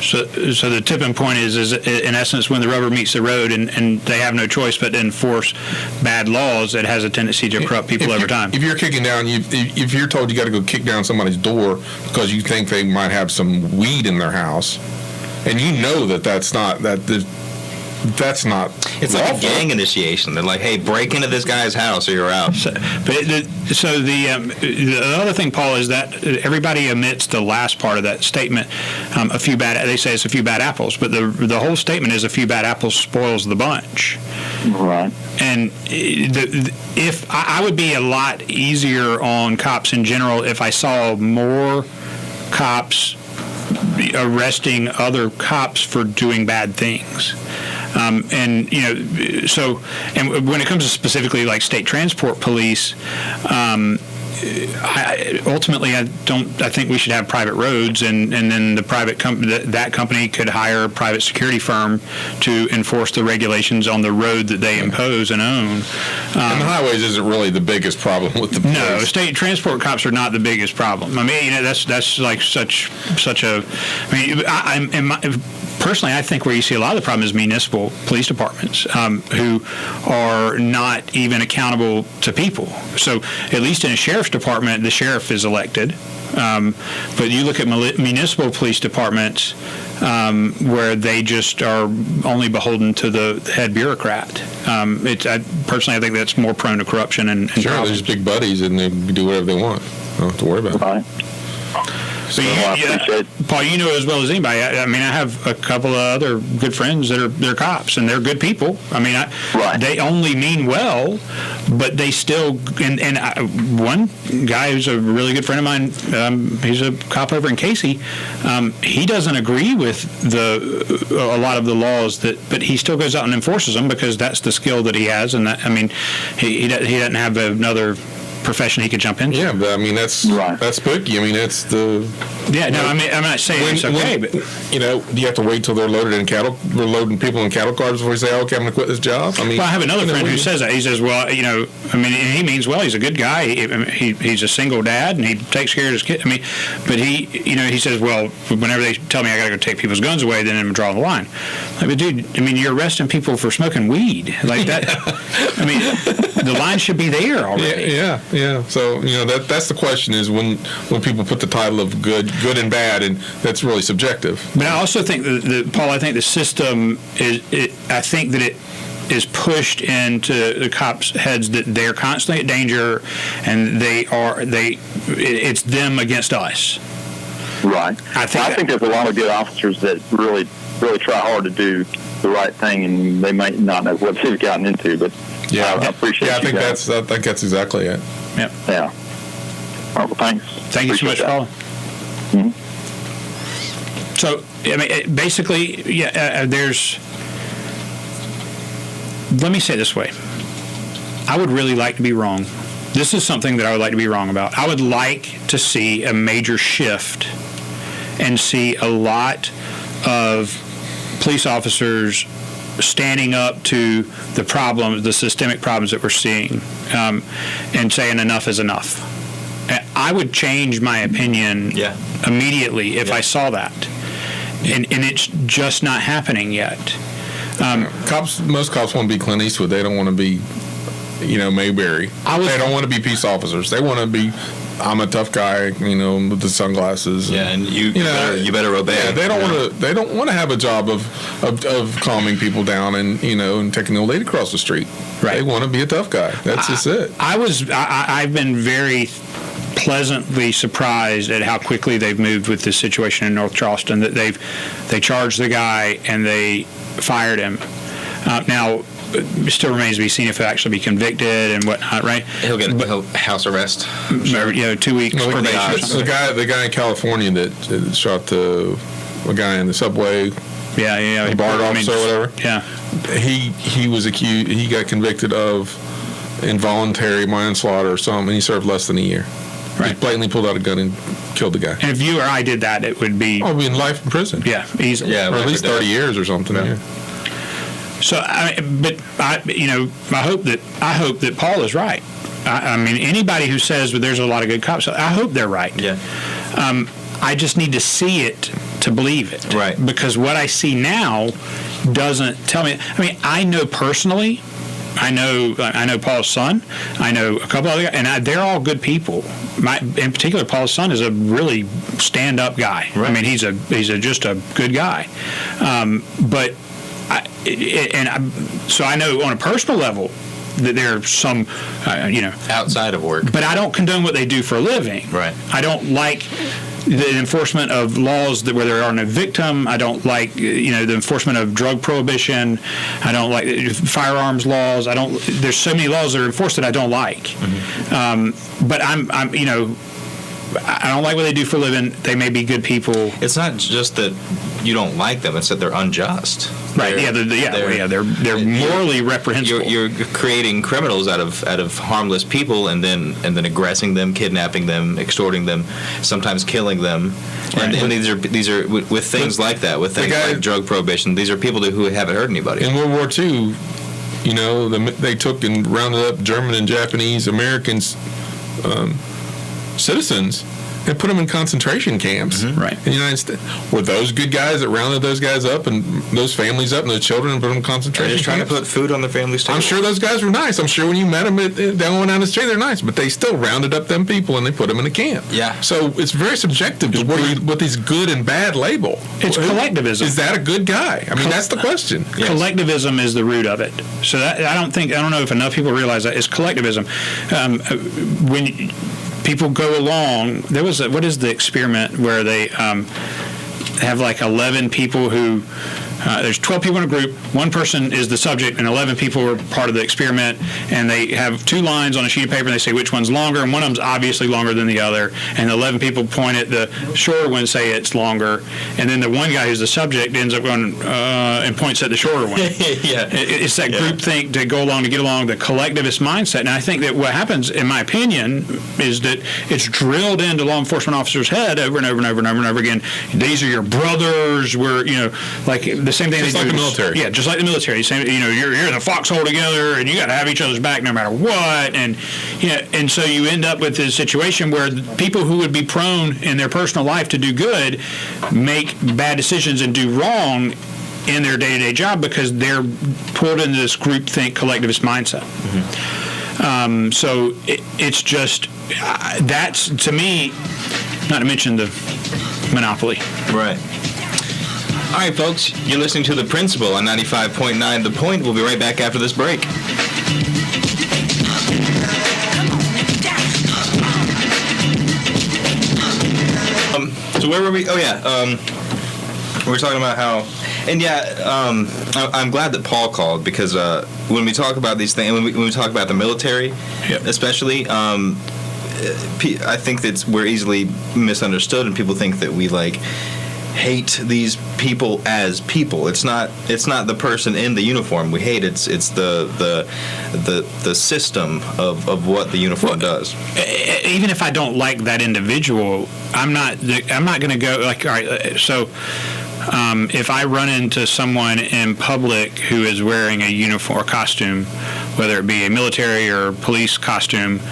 So the tipping point is in essence when the rubber meets the road and they have no choice but to enforce bad laws, it has a tendency to corrupt people over time. If you're kicking down, if you're told you got to go kick down somebody's door because you think they might have some weed in their house, and you know that's not. It's like a gang initiation. They're like, hey, break into this guy's house or you're out. So the other thing, Paul, is that everybody omits the last part of that statement. They say it's a few bad apples, but the whole statement is a few bad apples spoils the bunch. Right. And if I would be a lot easier on cops in general if I saw more cops arresting other cops for doing bad things. And when it comes to specifically like state transport police, ultimately I think we should have private roads, and then the private company that company could hire a private security firm to enforce the regulations on the road that they impose and own. And the highways isn't really the biggest problem with the police. No, state transport cops are not the biggest problem. I mean, that's like such a. I mean, personally, I think where you see a lot of the problem is municipal police departments who are not even accountable to people. So at least in a sheriff's department, the sheriff is elected. But you look at municipal police departments where they just are only beholden to the head bureaucrat. Personally, I think that's more prone to corruption and sure, problems. they're just big buddies and they do whatever they want. Don't have to worry about it. Right. So Paul, you know as well as anybody. I mean, I have a couple of other good friends they're cops, and they're good people. I mean, they only mean well, but they still. One guy who's a really good friend of mine, he's a cop over in Casey. He doesn't agree with a lot of the laws but he still goes out and enforces them because that's the skill that he has, and he doesn't have another profession he could jump into. Yeah, but I mean that's spooky. I mean that's the. Yeah, no, I mean I'm not saying it's okay, but do you have to wait till they're loading people in cattle cars before you say, okay, I'm going to quit this job? I mean, I have another friend who says that. He says, well, I mean, he means well. He's a good guy. He's a single dad and he takes care of his kid. I mean, but he says, well, whenever they tell me I got to go take people's guns away, then I'm drawing the line. Like, but dude, I mean, you're arresting people for smoking weed like that. I mean, the line should be there already. Yeah. So that's the question is when people put the title of good and bad, and that's really subjective. But I also think Paul, I think the system I think that it is pushed into the cops' heads that they're constantly at danger, and it's them against us. Right. I think there's a lot of good officers that really try hard to do the right thing, and they might not know what they've gotten into, but I appreciate it. I think that's exactly it. Yep. Yeah. All right, well, thanks. Thank you so much, Paul. Mm-hmm. So, I mean, basically, let me say it this way. I would really like to be wrong. This is something that I would like to be wrong about. I would like to see a major shift and see a lot of police officers standing up to the problems, the systemic problems that we're seeing, and saying enough is enough. I would change my opinion immediately if I saw that. And it's just not happening yet. Most cops want to be Clint Eastwood. They don't want to be, Mayberry. They don't want to be peace officers. They want to be, I'm a tough guy, with the sunglasses. And you better obey. Yeah, they don't want to. They don't want to have a job of calming people down and and taking the old lady across the street. Right. They want to be a tough guy. That's just it. I've been very pleasantly surprised at how quickly they've moved with this situation in North Charleston. That they charged the guy and they fired him. Now, it still remains to be seen if he'll actually be convicted and whatnot. Right? He'll get house arrest. 2 weeks probation. The guy in California that shot a guy in the subway. Yeah. BART officer or whatever. Yeah. He was accused. He got convicted of involuntary manslaughter or something, and he served less than a year. Right. He blatantly pulled out a gun and killed the guy. And if you or I did that, it would be... Oh, in life in prison. Yeah, easily. Yeah, or at least 30 years or something. Yeah. So, I hope that Paul is right. I mean, anybody who says there's a lot of good cops, I hope they're right. Yeah. I just need to see it to believe it. Right. Because what I see now doesn't tell me. I mean, I know personally. I know Paul's son. I know a couple other guys, and they're all good people. In particular, Paul's son is a really stand-up guy. Right. I mean, he's just a good guy. So I know on a personal level that there are some, outside of work. But I don't condone what they do for a living. Right. I don't like the enforcement of laws where there are no victim. I don't like, the enforcement of drug prohibition. I don't like firearms laws. There's so many laws that are enforced that I don't like. Mm-hmm. But I don't like what they do for a living. They may be good people. It's not just that you don't like them; it's that they're unjust. Right? They're morally reprehensible. You're creating criminals out of harmless people, and then aggressing them, kidnapping them, extorting them, sometimes killing them. Right. And these are with things like that, with things like drug prohibition. These are people who haven't hurt anybody. In World War II, they took and rounded up German and Japanese Americans. Citizens and put them in concentration camps. Mm-hmm. Right. In the United States. Were those good guys that rounded those guys up and those families up and those children and put them in concentration camps? They're just trying to put food on their families' table. I'm sure those guys were nice. I'm sure when you met them down the street, they're nice. But they still rounded up them people and they put them in a camp. Yeah. So it's very subjective to what these good and bad label. It's collectivism. Is that a good guy? I mean, that's the question. Yes. Collectivism is the root of it. So I don't know if enough people realize that. It's collectivism. When people go along. There was what is the experiment where they have like 11 people who there's 12 people in a group. One person is the subject, and 11 people are part of the experiment. And they have two lines on a sheet of paper, and they say which one's longer, and one of them's obviously longer than the other. And the 11 people point at the shorter one, say it's longer, and then the one guy who's the subject ends up going and points at the shorter one. It's that group think to go along, to get along, the collectivist mindset. And I think that what happens, in my opinion, is that it's drilled into law enforcement officers' head over and over and over and over and over again. These are your brothers. We're like the same thing just they do. Like the military. Yeah, just like the military. Same, you're in a foxhole together, and you got to have each other's back no matter what. And and so you end up with this situation where people who would be prone in their personal life to do good make bad decisions and do wrong in their day-to-day job because they're pulled into this groupthink collectivist mindset. Mm-hmm. So it's just that's, to me, not to mention the monopoly. Right. All right, folks, you're listening to The Principle on 95.9 The Point. We'll be right back after this break. So where were we? Oh, yeah. We were talking about how... And, I'm glad that Paul called because when we talk about these things, when we talk about the military, especially... I think that we're easily misunderstood, and people think that we hate these people as people. It's not the person in the uniform we hate. It's the system of what the uniform does. Even if I don't like that individual, I'm not going to go all right. So if I run into someone in public who is wearing a uniform or costume, whether it be a military or police costume.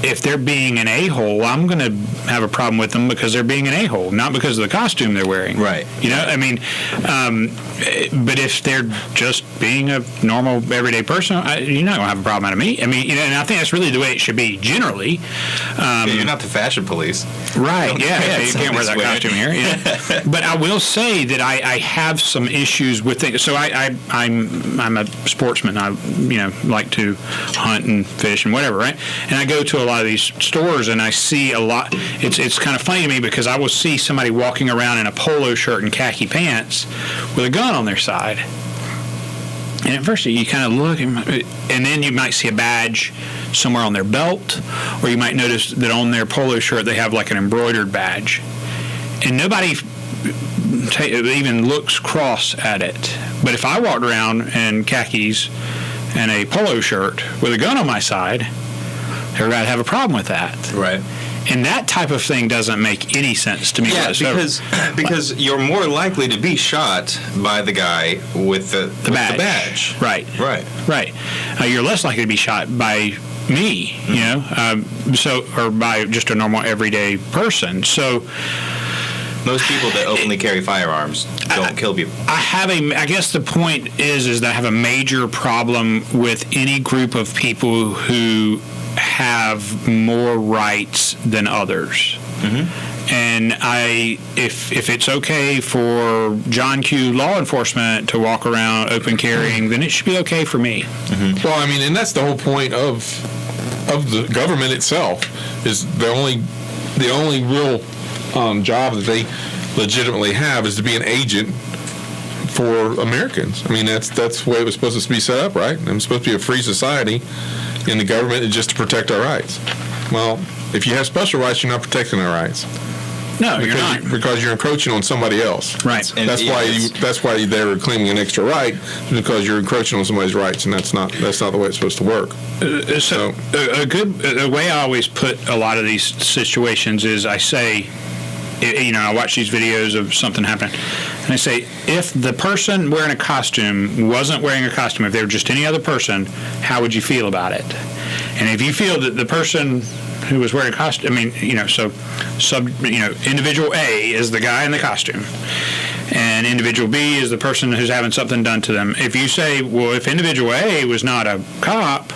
If they're being an a-hole, I'm going to have a problem with them because they're being an a-hole, not because of the costume they're wearing. Right. I mean, but if they're just being a normal, everyday person, you're not going to have a problem out of me. I mean, and I think that's really the way it should be generally. You're not the fashion police. Right, you can't wear that costume here. Yeah. But I will say that I have some issues with things. So I'm a sportsman. I like to hunt and fish and whatever, right? And I go to a lot of these stores and I see a lot. It's kind of funny to me because I will see somebody walking around in a polo shirt and khaki pants with a gun on their side. And at first you kind of look, and then you might see a badge somewhere on their belt, or you might notice that on their polo shirt they have like an embroidered badge. And nobody even looks cross at it. But if I walked around in khakis and a polo shirt with a gun on my side, everybody would have a problem with that. Right. And that type of thing doesn't make any sense to me. Yeah, because you're more likely to be shot by the guy with the badge. Right. You're less likely to be shot by me, you know, or by just a normal everyday person. So most people that openly carry firearms don't kill people. I guess the point is that I have a major problem with any group of people who have more rights than others. Mm-hmm. And if it's okay for John Q. law enforcement to walk around open carrying, then it should be okay for me. Mm-hmm. Well, I mean, and that's the whole point of the government itself, is the only real job that they legitimately have is to be an agent for Americans. I mean, that's the way it was supposed to be set up, right? It's supposed to be a free society, and the government is just to protect our rights. Well, if you have special rights, you're not protecting our rights. No, you're not, because you're encroaching on somebody else. Right. That's why they were claiming an extra right, because you're encroaching on somebody's rights, and that's not the way it's supposed to work. So a way I always put a lot of these situations is I say, you know, I watch these videos of something happening, and I say, if the person wearing a costume wasn't wearing a costume, if they were just any other person, how would you feel about it? And if you feel that the person who was wearing a costume, I mean, you know, individual A is the guy in the costume, and individual B is the person who's having something done to them. If you say, well, if individual A was not a cop,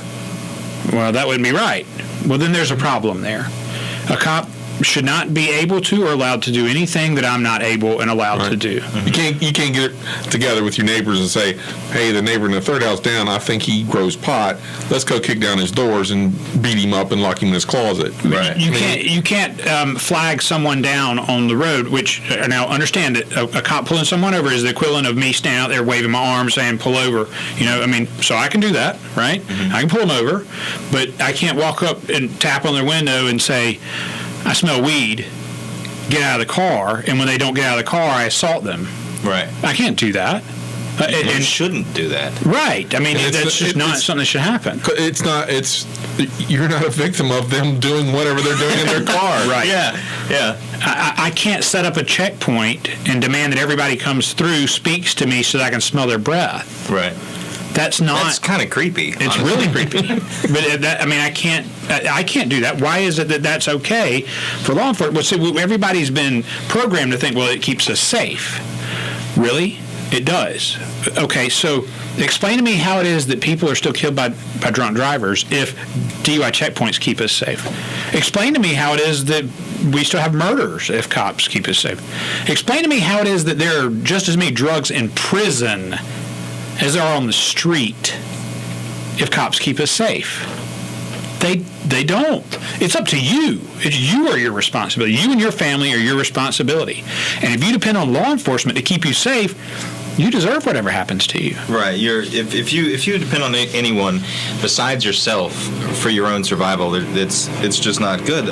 well, that wouldn't be right. Well, then there's a problem there. A cop should not be able to or allowed to do anything that I'm not able and allowed to do. Mm-hmm. You can't get together with your neighbors and say, hey, the neighbor in the third house down, I think he grows pot. Let's go kick down his doors and beat him up and lock him in his closet. Right. You can't flag someone down on the road, which, now understand that a cop pulling someone over is the equivalent of me standing out there waving my arm saying pull over. You know, I mean, so I can do that, right? Mm-hmm. I can pull them over, but I can't walk up and tap on their window and say, I smell weed, get out of the car, and when they don't get out of the car, I assault them. Right. I can't do that. And shouldn't do that. Right. I mean, that's just not something that should happen. You're not a victim of them doing whatever they're doing in their car. Right. Yeah. I can't set up a checkpoint and demand that everybody comes through, speaks to me so that I can smell their breath. Right. That's kind of creepy. It's really creepy. But I can't do that. Why is it that that's okay for law enforcement? Well, see, everybody's been programmed to think, well, it keeps us safe. Really? It does. Okay, so explain to me how it is that people are still killed by drunk drivers if DUI checkpoints keep us safe. Explain to me how it is that we still have murders if cops keep us safe. Explain to me how it is that there are just as many drugs in prison as there are on the street if cops keep us safe. They don't. It's up to you. You are your responsibility. You and your family are your responsibility. And if you depend on law enforcement to keep you safe, you deserve whatever happens to you. Right. If you depend on anyone besides yourself for your own survival, it's just not good.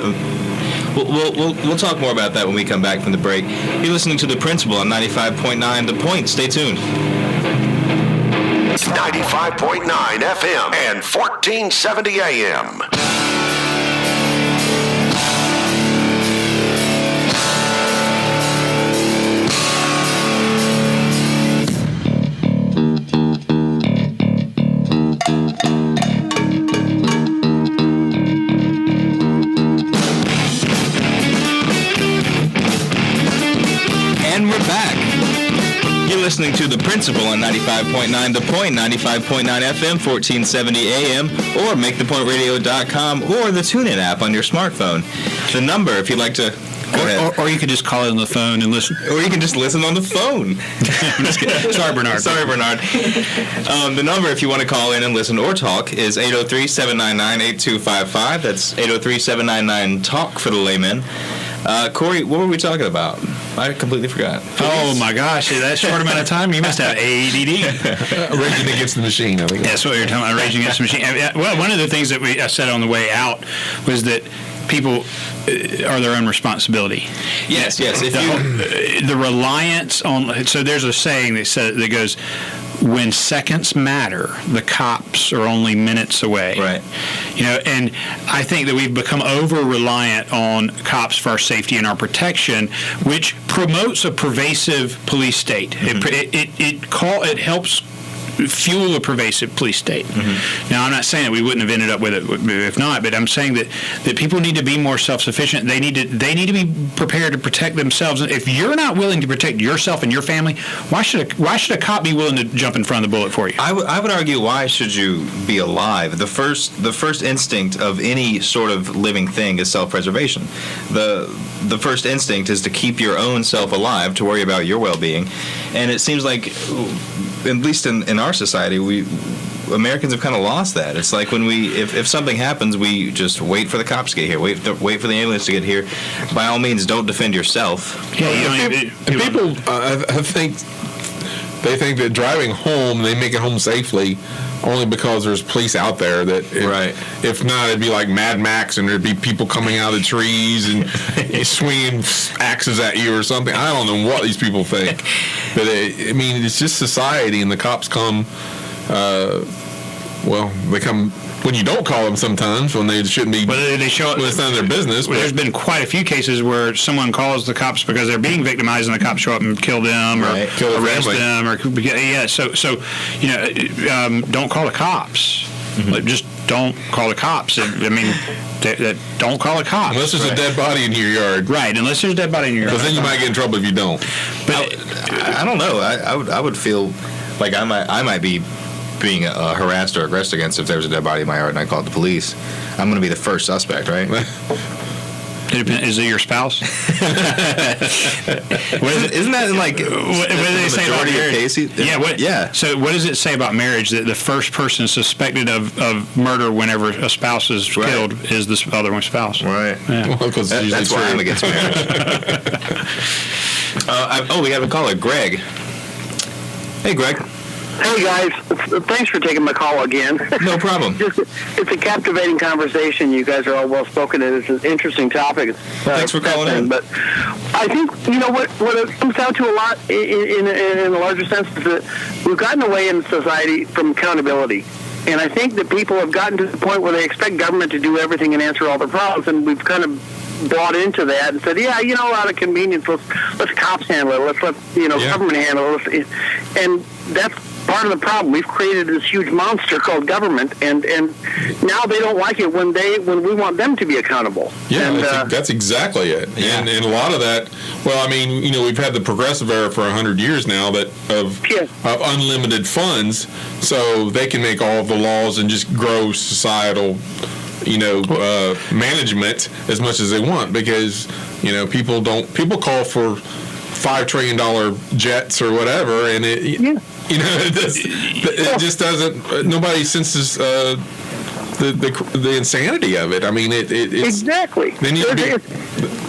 We'll talk more about that when we come back from the break. You're listening to The Principle on 95.9 The Point. Stay tuned. 95.9 FM and 1470 AM. And we're back. You're listening to The Principle on 95.9 The Point, 95.9 FM, 1470 AM, or MakeThePointRadio.com, or the TuneIn app on your smartphone. The number, if you'd like to... Go ahead. Or you could just call it on the phone and listen. Or you can just listen on the phone. Sorry, Bernard. Sorry, Bernard. The number, if you want to call in and listen or talk, is 803-799-8255. That's 803-799-TALK for the layman. Corey, what were we talking about? I completely forgot. Oh, my gosh. That short amount of time? You must have ADD. Raging against the machine, I think. That's what you're talking about, raging against the machine. Well, one of the things that I said on the way out was that people are their own responsibility. Yes. The reliance on... So there's a saying that goes, when seconds matter, the cops are only minutes away. Right. You know, and I think that we've become over-reliant on cops for our safety and our protection, which promotes a pervasive police state. Mm-hmm. It helps fuel a pervasive police state. Now, I'm not saying that we wouldn't have ended up with it if not, but I'm saying that people need to be more self-sufficient. They need to be prepared to protect themselves. If you're not willing to protect yourself and your family, why should a cop be willing to jump in front of the bullet for you? I would argue, why should you be alive? The first instinct of any sort of living thing is self-preservation. The first instinct is to keep your own self alive, to worry about your well-being. And it seems like, at least in our society, Americans have kind of lost that. It's like when if something happens, we just wait for the cops to get here, wait for the ambulance to get here. By all means, don't defend yourself. Yeah, people, I think they think that driving home, they make it home safely only because there's police out there. If not, it'd be like Mad Max, and there'd be people coming out of the trees and swinging axes at you or something. I don't know what these people think, but it's just society, and the cops come. They come when you don't call them sometimes, when they shouldn't be. But they show up when it's none of their business. Well, there's been quite a few cases where someone calls the cops because they're being victimized, and the cops show up and kill them or arrest them, or So don't call the cops. Like, just don't call the cops. Don't call the cops unless there's a dead body in your yard. Right, unless there's a dead body in your yard. Because then you might get in trouble if you don't. But I don't know. I would feel like I might be being harassed or aggressed against if there was a dead body in my yard and I called the police. I'm going to be the first suspect, right? Is it your spouse? Isn't that like what do they say about marriage? Yeah. So what does it say about marriage that the first person suspected of murder whenever a spouse is killed is the other one's spouse? Right. Yeah. Well, that's why I'm against marriage. We have a caller, Greg. Hey, Greg. Hey, guys. Thanks for taking my call again. No problem. It's a captivating conversation. You guys are all well-spoken, and it's an interesting topic. Thanks for calling in. But I think, what it comes down to a lot in a larger sense is that we've gotten away in society from accountability. And I think that people have gotten to the point where they expect government to do everything and answer all their problems, and we've kind of bought into that and said, out of convenience, let's cops handle it, let's government handle it, and that's part of the problem. We've created this huge monster called government, and now they don't like it when we want them to be accountable. Yeah, and, that's exactly it. Yeah. And a lot of that, we've had the progressive era for 100 years now of unlimited funds, so they can make all of the laws and just grow societal management as much as they want, because people call for $5 trillion jets or whatever, and it just doesn't. Nobody senses the insanity of it. It's exactly. They need to be.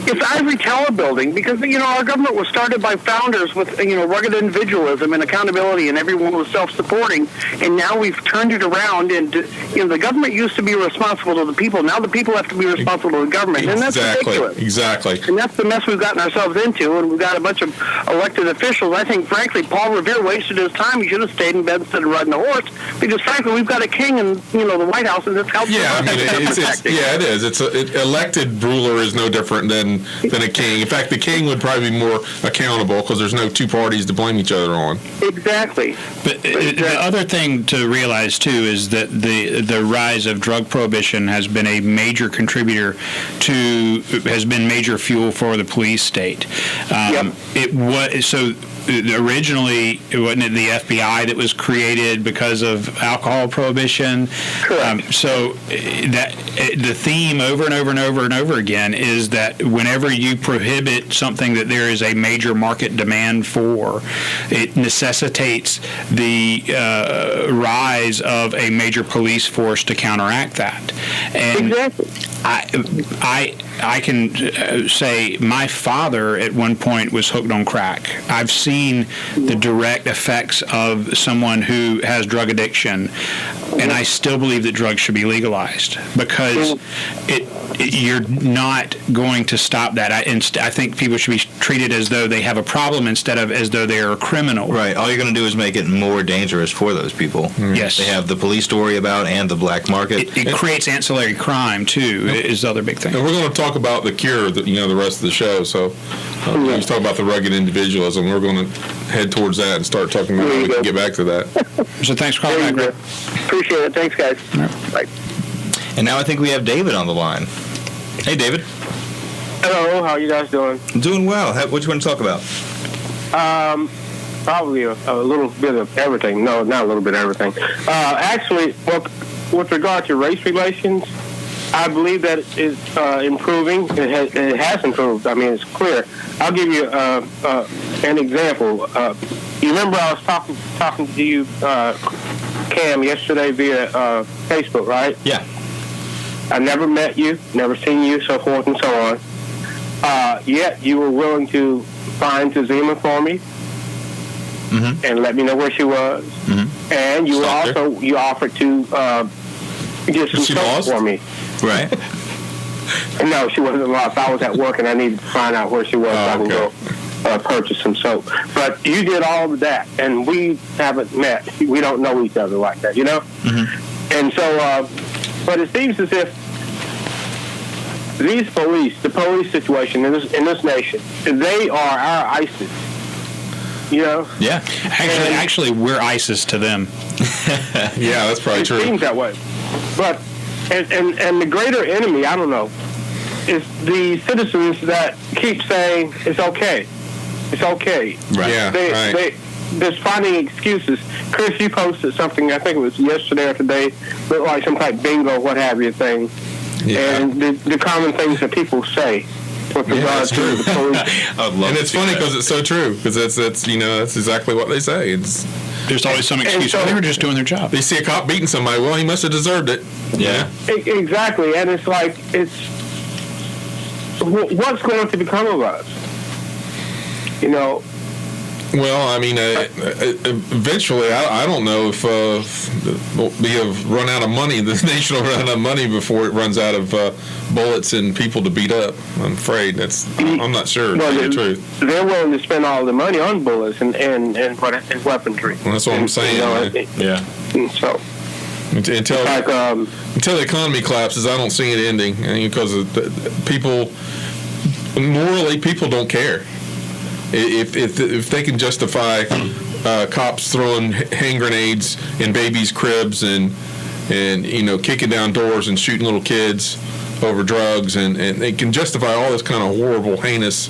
It's ivory tower building, because our government was started by founders with rugged individualism and accountability, and everyone was self-supporting, and now we've turned it around, and the government used to be responsible to the people. Now the people have to be responsible to the government, and that's ridiculous. Exactly. And that's the mess we've gotten ourselves into, and we've got a bunch of elected officials. I think, frankly, Paul Revere wasted his time. He should have stayed in bed instead of riding a horse, because frankly, we've got a king in the White House, and it's helpful. Yeah, it is. It's elected ruler is no different than a king. In fact, the king would probably be more accountable because there's no two parties to blame each other on. Exactly. But the other thing to realize too is that the rise of drug prohibition has been a major contributor has been major fuel for the police state. Originally, wasn't it the FBI that was created because of alcohol prohibition? Correct. The theme over and over and over and over again is that whenever you prohibit something that there is a major market demand for, it necessitates the rise of a major police force to counteract that. And exactly. I can say my father at one point was hooked on crack. I've seen the direct effects of someone who has drug addiction, and I still believe that drugs should be legalized, because you're not going to stop that. I think people should be treated as though they have a problem instead of as though they are a criminal. Right. All you're going to do is make it more dangerous for those people. Yes. They have the police to worry about and the black market. It creates ancillary crime, too. is the other big thing. And we're going to talk about the cure, the rest of the show. So let's talk about the rugged individualism. We're going to head towards that and start talking about how we can get back to that. So thanks for calling back, Rick. Appreciate it. Thanks, guys. Bye. And now I think we have David on the line. Hey, David. Hello, how you guys doing? Doing well. What do you want to talk about? Probably a little bit of everything. No, not a little bit of everything. Actually, well, with regard to race relations, I believe that it's improving. It has improved. I mean, it's clear. I'll give you an example. You remember I was talking to you, Cam, yesterday via Facebook, right? Yeah. I never met you, never seen you, so forth and so on. Yet you were willing to find Tazima for me and let me know where she was. And you you offered to get some soap for me. Right. No, she wasn't lost. I was at work and I needed to find out where she was so I can go purchase some soap. But you did all of that, and we haven't met. We don't know each other like that, you know? And so, but it seems as if these the police situation in this nation, they are our ISIS. You know? Yeah. Actually, we're ISIS to them. Yeah, that's probably true. It seems that way. But, and the greater enemy, I don't know, is the citizens that keep saying, it's okay. It's okay. Right. Yeah, They just finding excuses. Chris, you posted something, I think it was yesterday or today, looked like some type of bingo, what have you thing. Yeah. And the common things that people say with regard to the police. And it's funny because it's so true, because that's exactly what they say. There's always some excuse. So, they were just doing their job. They see a cop beating somebody, well, he must have deserved it. Yeah. Exactly. And it's like, what's going to become of us? You know? Well, I mean, eventually, I don't know if we have run out of money. The nation will run out of money before it runs out of bullets and people to beat up. I'm afraid I'm not sure. Well, to tell you the truth. They're willing to spend all the money on bullets and weaponry. Well, that's what I'm saying. Yeah. So until the economy collapses, I don't see it ending, because people morally, people don't care. If they can justify cops throwing hand grenades in babies' cribs and kicking down doors and shooting little kids over drugs, and they can justify all this kind of horrible, heinous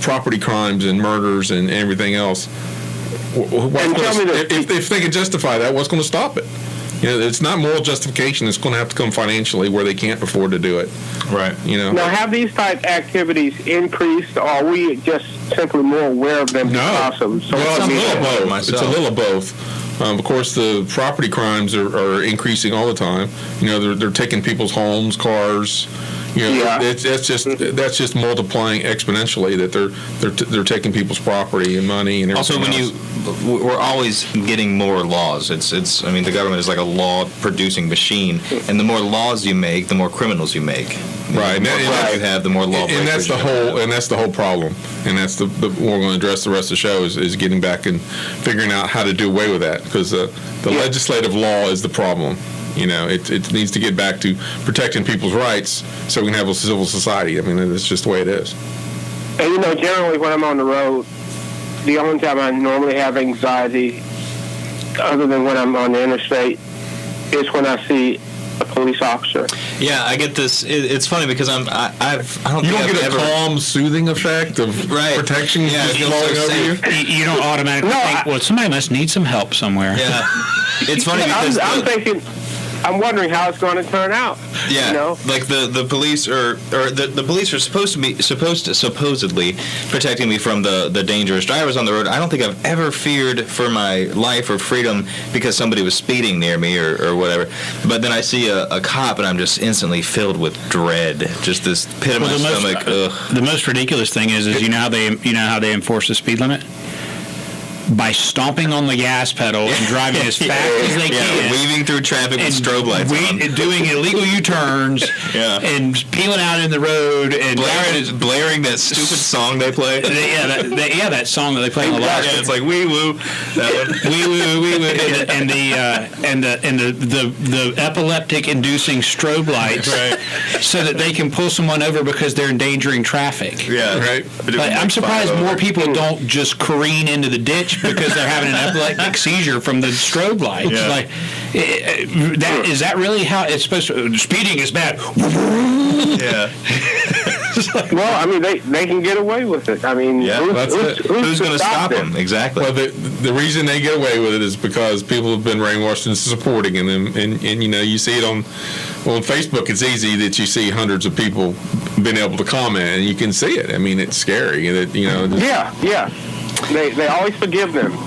property crimes and murders and everything else. If they can justify that, what's going to stop it? It's not moral justification. It's going to have to come financially, where they can't afford to do it. Right. Now, have these type activities increased, or are we just simply more aware of them? No. So it's a little both. It's a little both. Of course, the property crimes are increasing all the time. They're taking people's homes, cars. That's just multiplying exponentially. That they're taking people's property and money and everything. Also, we're always getting more laws. I mean, the government is like a law-producing machine, and the more laws you make, the more criminals you make. Right. The more laws you have, the more lawbreakers. And that's the whole problem. And that's the we're going to address the rest of the show is getting back and figuring out how to do away with that, because the legislative law is the problem. It needs to get back to protecting people's rights so we can have a civil society. I mean, it's just the way it is. And generally when I'm on the road, the only time I normally have anxiety, other than when I'm on the interstate, is when I see a police officer. Yeah, I get this. It's funny because I don't get a calm, soothing effect of protection just flowing over you. You don't automatically think, well, somebody must need some help somewhere. Yeah, it's funny because I'm wondering how it's going to turn out. Yeah, like the police the police are supposedly protecting me from the dangerous drivers on the road. I don't think I've ever feared for my life or freedom because somebody was speeding near me or whatever. But then I see a cop and I'm just instantly filled with dread. Just this pit in my stomach. The most ridiculous thing is how they enforce the speed limit. by stomping on the gas pedal and driving as fast as they can. Weaving through traffic with strobe lights on. Doing illegal U-turns and peeling out in the road. And blaring that stupid song they play. That song that they play on the last. Yeah, it's like wee woo. That one. Wee woo, wee woo, and the epileptic-inducing strobe lights, so that they can pull someone over because they're endangering traffic. Yeah, right. I'm surprised more people don't just careen into the ditch because they're having an epileptic seizure from the strobe lights. Yeah. Like, is that really how it's supposed to? Speeding is bad. Yeah. Well, I mean, they can get away with it. I mean, who's going to stop them? Exactly. Well, the reason they get away with it is because people have been brainwashed into supporting them, and you see it on Facebook. It's easy that you see hundreds of people being able to comment, and you can see it. I mean, it's scary. Yeah. They always forgive them. All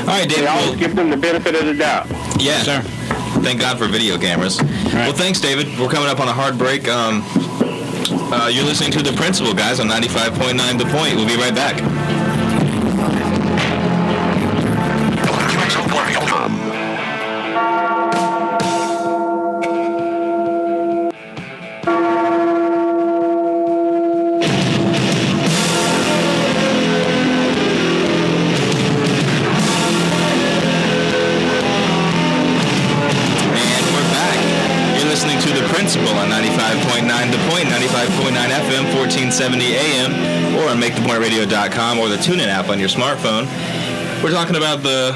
right, David. They always give them the benefit of the doubt. Yeah. Sir. Thank God for video cameras. Right. Well, thanks, David. We're coming up on a hard break. You're listening to The Principle, guys, on 95.9 The Point. We'll be right back. On 95.9 The Point, 95.9 FM, 1470 AM, or on MakeThePointRadio.com or the TuneIn app on your smartphone. We're talking about the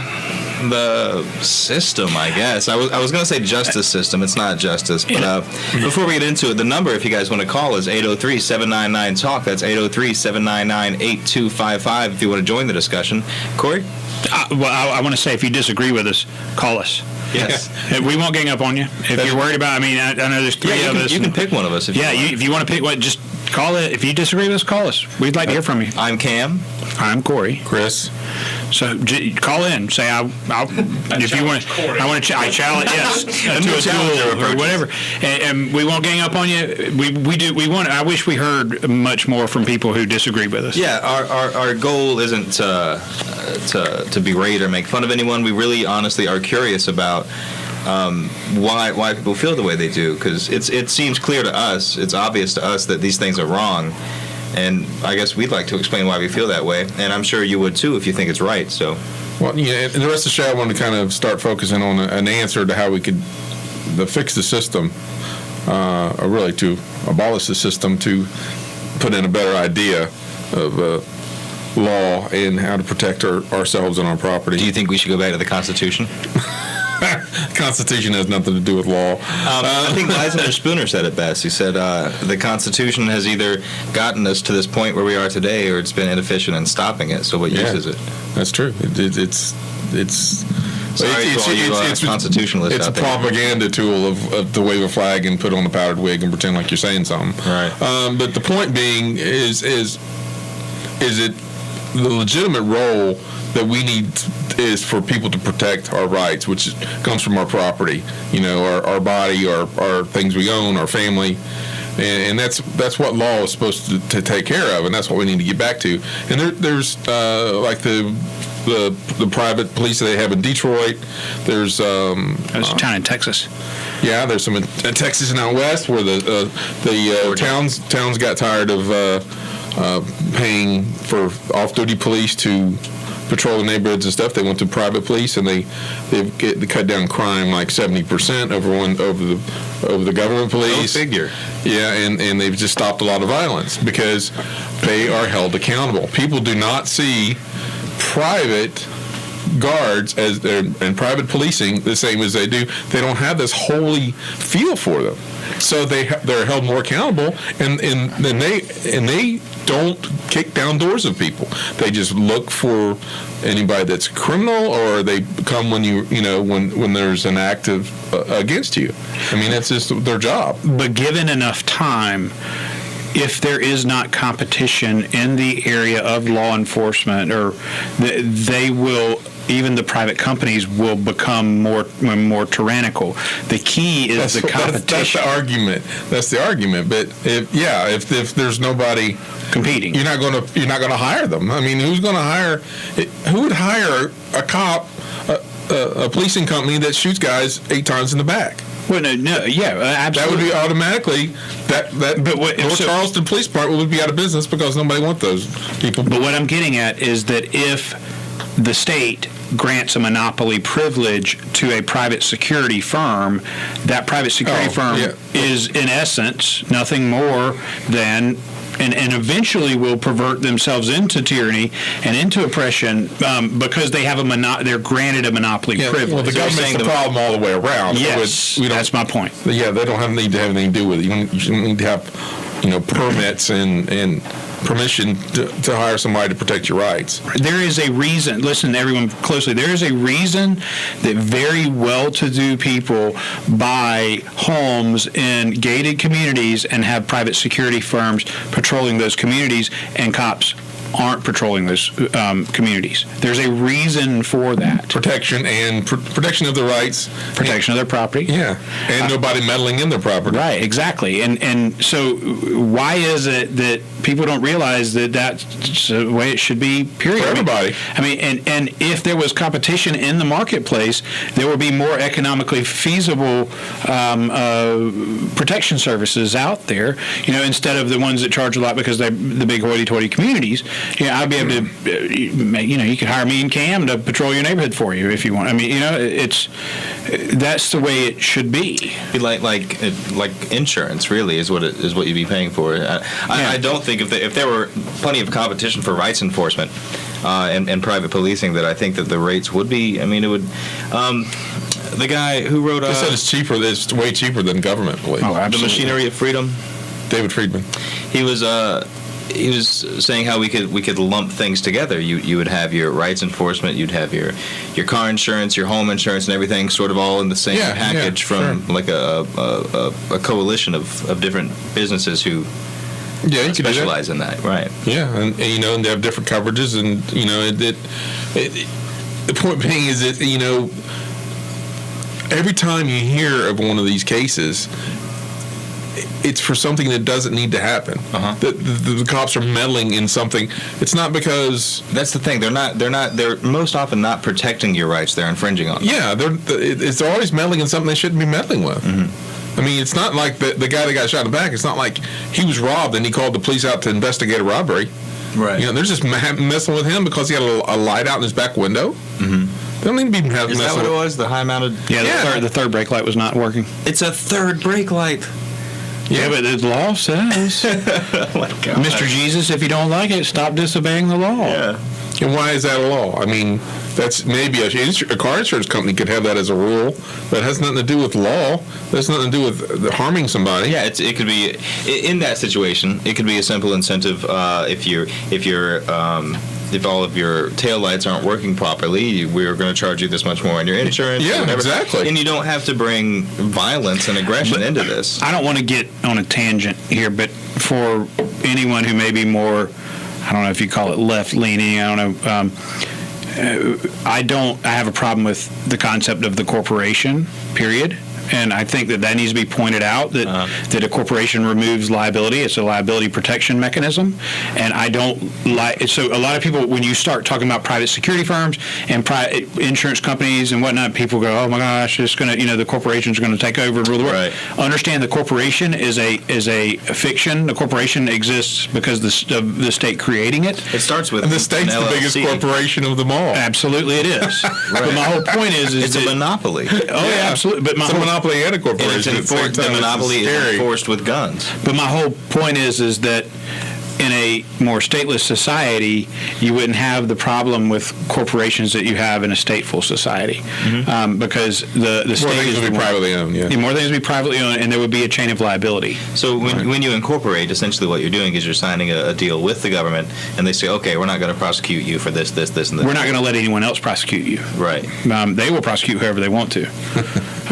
system, I guess. I was going to say justice system. It's not justice. But before we get into it, the number, if you guys want to call, is 803-799-TALK. That's 803-799-8255 if you want to join the discussion. Corey? I want to say, if you disagree with us, call us. Yes. We won't gang up on you. If you're worried about, I know there's three of us. You can pick one of us. If you want to pick one, just call it. If you disagree with us, call us. We'd like to hear from you. I'm Cam. I'm Corey. Chris. So call in. Say I'll if you want. I challenge to a duel or whatever. And we won't gang up on you. We want. I wish we heard much more from people who disagree with us. Yeah, our goal isn't to berate or make fun of anyone. We really, honestly, are curious about why people feel the way they do, because it seems clear to us. It's obvious to us that these things are wrong. And I guess we'd like to explain why we feel that way, and I'm sure you would too if you think it's right. So, well, yeah. And the rest of the show, I want to kind of start focusing on an answer to how we could fix the system, or really to abolish the system, to put in a better idea of law and how to protect ourselves and our property. Do you think we should go back to the Constitution? Constitution has nothing to do with law. I think Lysander Spooner said it best. He said the Constitution has either gotten us to this point where we are today, or it's been inefficient in stopping it. So what use is it? That's true. It's constitutionalists. It's out a there. propaganda tool of to wave a flag and put on a powdered wig and pretend like you're saying something. Right. But the point being is it the legitimate role that we need is for people to protect our rights, which comes from our property, our body, our things we own, our family, and that's what law is supposed to take care of, and that's what we need to get back to. And there's like the private police that they have in Detroit. There's a town in Texas. Yeah, there's some in Texas and out west where the towns got tired of paying for off-duty police to patrol the neighborhoods and stuff. They went to private police, and they cut down crime like 70% over the government police. Go figure. Yeah, and they've just stopped a lot of violence because they are held accountable. People do not see private guards and private policing the same as they do. They don't have this holy feel for them, so they're held more accountable, and they don't kick down doors of people. They just look for anybody that's a criminal, or they come when when there's an act against you. I mean, that's just their job. But given enough time, if there is not competition in the area of law enforcement, or they will even the private companies will become more tyrannical. The key is the competition. That's the argument. That's the argument. But if there's nobody competing, you're not going to hire them. I mean, who's going to hire? Who would hire a cop, a policing company that shoots guys 8 times in the back? Well, no, yeah, absolutely. That would be automatically Charleston Police Department would be out of business because nobody wants those people. But what I'm getting at is that if the state grants a monopoly privilege to a private security firm, that private security firm is in essence nothing more than and eventually will pervert themselves into tyranny and into oppression because they have they're granted a monopoly privilege. Well, the government's the problem all the way around. Yes, that's my point. Yeah, they don't need to have anything to do with it. You don't need to have, permits and permission to hire somebody to protect your rights. There is a reason. Listen, everyone closely. There is a reason that very well-to-do people buy homes in gated communities and have private security firms patrolling those communities, and cops aren't patrolling those communities. There's a reason for that. Protection and protection of their rights. Protection of their property. Yeah, and nobody meddling in their property. Right, exactly. And so why is it that people don't realize that that's the way it should be, period? For everybody. I mean, and if there was competition in the marketplace, there would be more economically feasible protection services out there, instead of the ones that charge a lot because they're the big hoity-toity communities. I'd be able to, you could hire me and Cam to patrol your neighborhood for you if you want. I mean, that's the way it should be. Like insurance, really, is what you'd be paying for. I don't think if there were plenty of competition for rights enforcement and private policing, that I think that the rates would be. I mean, it would. The guy who wrote. They said it's cheaper. It's way cheaper than government police. Oh, absolutely. The Machinery of Freedom. David Friedman. He was saying how we could lump things together. You would have your rights enforcement, you'd have your car insurance, your home insurance, and everything sort of all in the same package from like a coalition of different businesses who you specialize in that, right? Yeah, and and they have different coverages, and the point being is that every time you hear of one of these cases, it's for something that doesn't need to happen. The cops are meddling in something. It's not because that's the thing. They're most often not protecting your rights. They're infringing on them. Yeah, it's always meddling in something they shouldn't be meddling with. I mean, it's not like the guy that got shot in the back. It's not like he was robbed and he called the police out to investigate a robbery. Right. They're just messing with him because he had a light out in his back window. They don't need to be messing. Is that what it was? The high-mounted? Yeah, the third brake light was not working. It's a third brake light. Yeah, but the law says, oh my God. Mr. Jesus, if you don't like it, stop disobeying the law. Yeah. And why is that a law? I mean, that's maybe a car insurance company could have that as a rule. That has nothing to do with law. That has nothing to do with harming somebody. Yeah, it could be in that situation. It could be a simple incentive if all of your taillights aren't working properly, we're going to charge you this much more on your insurance. Yeah, exactly. And you don't have to bring violence and aggression into this. I don't want to get on a tangent here, but for anyone who may be more, I don't know if you call it left-leaning, I don't know, I have a problem with the concept of the corporation, period. And I think that needs to be pointed out, that a corporation removes liability. It's a liability protection mechanism. And I don't like... So a lot of people, when you start talking about private security firms and private insurance companies and whatnot, people go, oh my gosh, it's going to, the corporation's going to take over and rule the world. Right. Understand the corporation is a fiction. The corporation exists because of the state creating it. It starts with and the state's the biggest corporation of them all. Absolutely it is. Right. But my whole point is it's a monopoly. Oh, yeah, absolutely. But it's a monopoly and a corporation. The monopoly is enforced with guns. But my whole point is that in a more stateless society, you wouldn't have the problem with corporations that you have in a stateful society, because the state more things would be privately owned. Yeah, more things would be privately owned, and there would be a chain of liability. So when you incorporate, essentially what you're doing is you're signing a deal with the government, and they say, okay, we're not going to prosecute you for this, and this. We're not going to let anyone else prosecute you. Right. They will prosecute whoever they want to.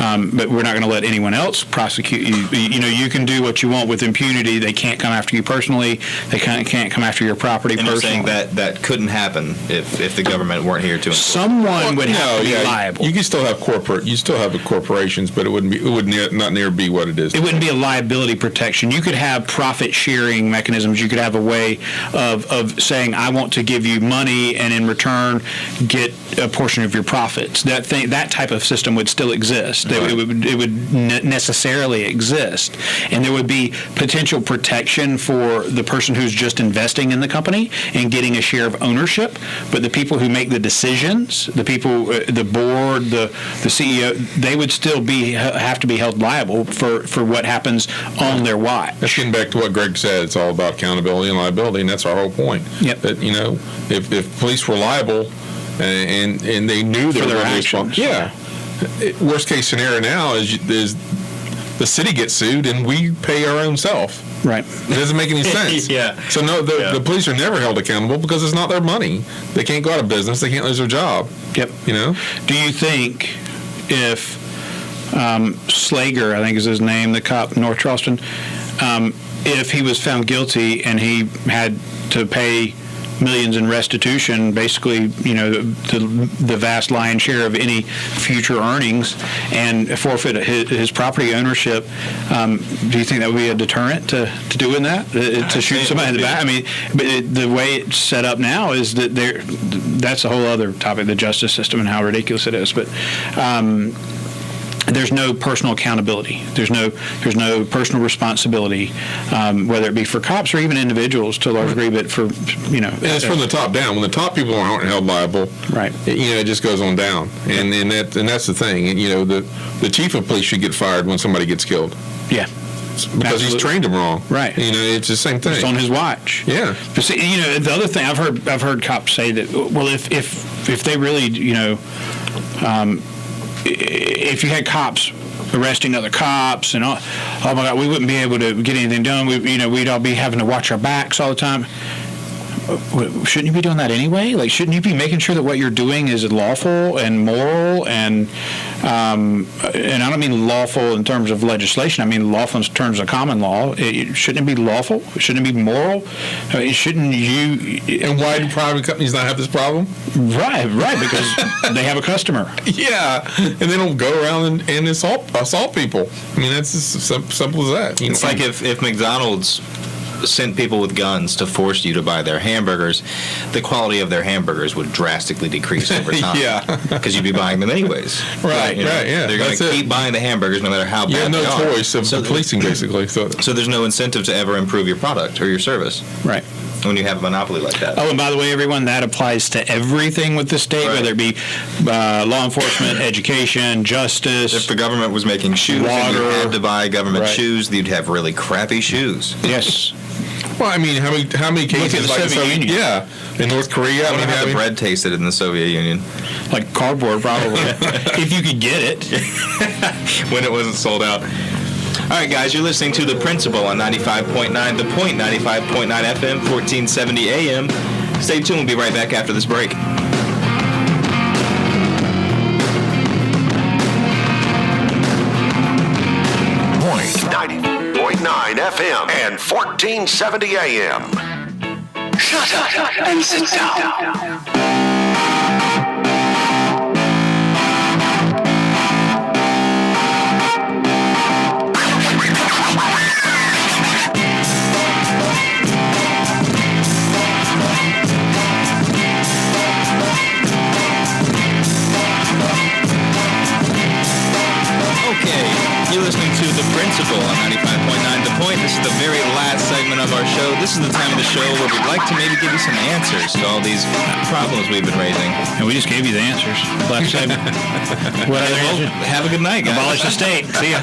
but we're not going to let anyone else prosecute you. You can do what you want with impunity. They can't come after you personally. They can't come after your property and personally. you're saying that couldn't happen if the government weren't here to enforce. Someone would have to be liable. You can still have corporations, but it would not near be what it is. It wouldn't be a liability protection. You could have profit sharing mechanisms. You could have a way of saying, I want to give you money and in return get a portion of your profits. That type of system would still exist. Right. It would necessarily exist, and there would be potential protection for the person who's just investing in the company and getting a share of ownership. But the people who make the decisions, the people, the board, the CEO, they would still have to be held liable for what happens on their watch. That's getting back to what Greg said. It's all about accountability and liability, and that's our whole point. Yep. That if police were liable and they knew they were their actions. Yeah. Worst case scenario now is the city gets sued and we pay our own self. Right. It doesn't make any sense. Yeah. So the police are never held accountable because it's not their money. They can't go out of business. They can't lose their job. Yep. Do you think if Slager, I think is his name, the cop in North Charleston, if he was found guilty and he had to pay millions in restitution, basically, the vast lion's share of any future earnings, and forfeit his property ownership, do you think that would be a deterrent to doing that? To shoot somebody in the back? I mean, but the way it's set up now is that that's a whole other topic, the justice system and how ridiculous it is. But there's no personal accountability. There's no personal responsibility, whether it be for cops or even individuals to a large degree. But for and it's from the top down. When the top people aren't held liable, right? It just goes on down, and that's the thing. And the chief of police should get fired when somebody gets killed. Yeah. Because he's trained them wrong, right? It's the same thing. It's on his watch. Yeah. But see, the other thing I've heard cops say that, well, if they really, if you had cops arresting other cops and oh my God, we wouldn't be able to get anything done. We'd all be having to watch our backs all the time. Shouldn't you be doing that anyway? Like, shouldn't you be making sure that what you're doing is lawful and moral and I don't mean lawful in terms of legislation. I mean lawful in terms of common law. Shouldn't it be lawful? Shouldn't it be moral? Shouldn't you? And why do private companies not have this problem? Right, because they have a customer. Yeah, and they don't go around and assault people. I mean, that's as simple as that. It's like if McDonald's sent people with guns to force you to buy their hamburgers, the quality of their hamburgers would drastically decrease over time. Yeah. Because you'd be buying them anyways. Right, yeah. They're going to keep buying the hamburgers no matter how bad they are. You have no choice of policing, basically. So there's no incentive to ever improve your product or your service. Right. When you have a monopoly like that. Oh, and by the way, everyone, that applies to everything with the state, right. Whether it be law enforcement, education, justice. If the government was making shoes and you had to buy government shoes, you'd have really crappy shoes. Yes. Well, I mean, how many cases like the Soviet Union? Yeah, in North Korea. I mean, how the bread tasted in the Soviet Union. Like cardboard, probably. If you could get it. When it wasn't sold out. All right, guys, you're listening to The Principle on 95.9 The Point, 95.9 FM, 1470 AM. Stay tuned. We'll be right back after this break. Point 90.9 FM and 1470 AM. Shut up and sit down. You're listening to The Principle on 95.9 The Point. This is the very last segment of our show. This is the time of the show where we'd like to maybe give you some answers to all these problems we've been raising. And we just gave you the answers. Last segment. What other answers? Have a good night, guys. Abolish the state. See ya.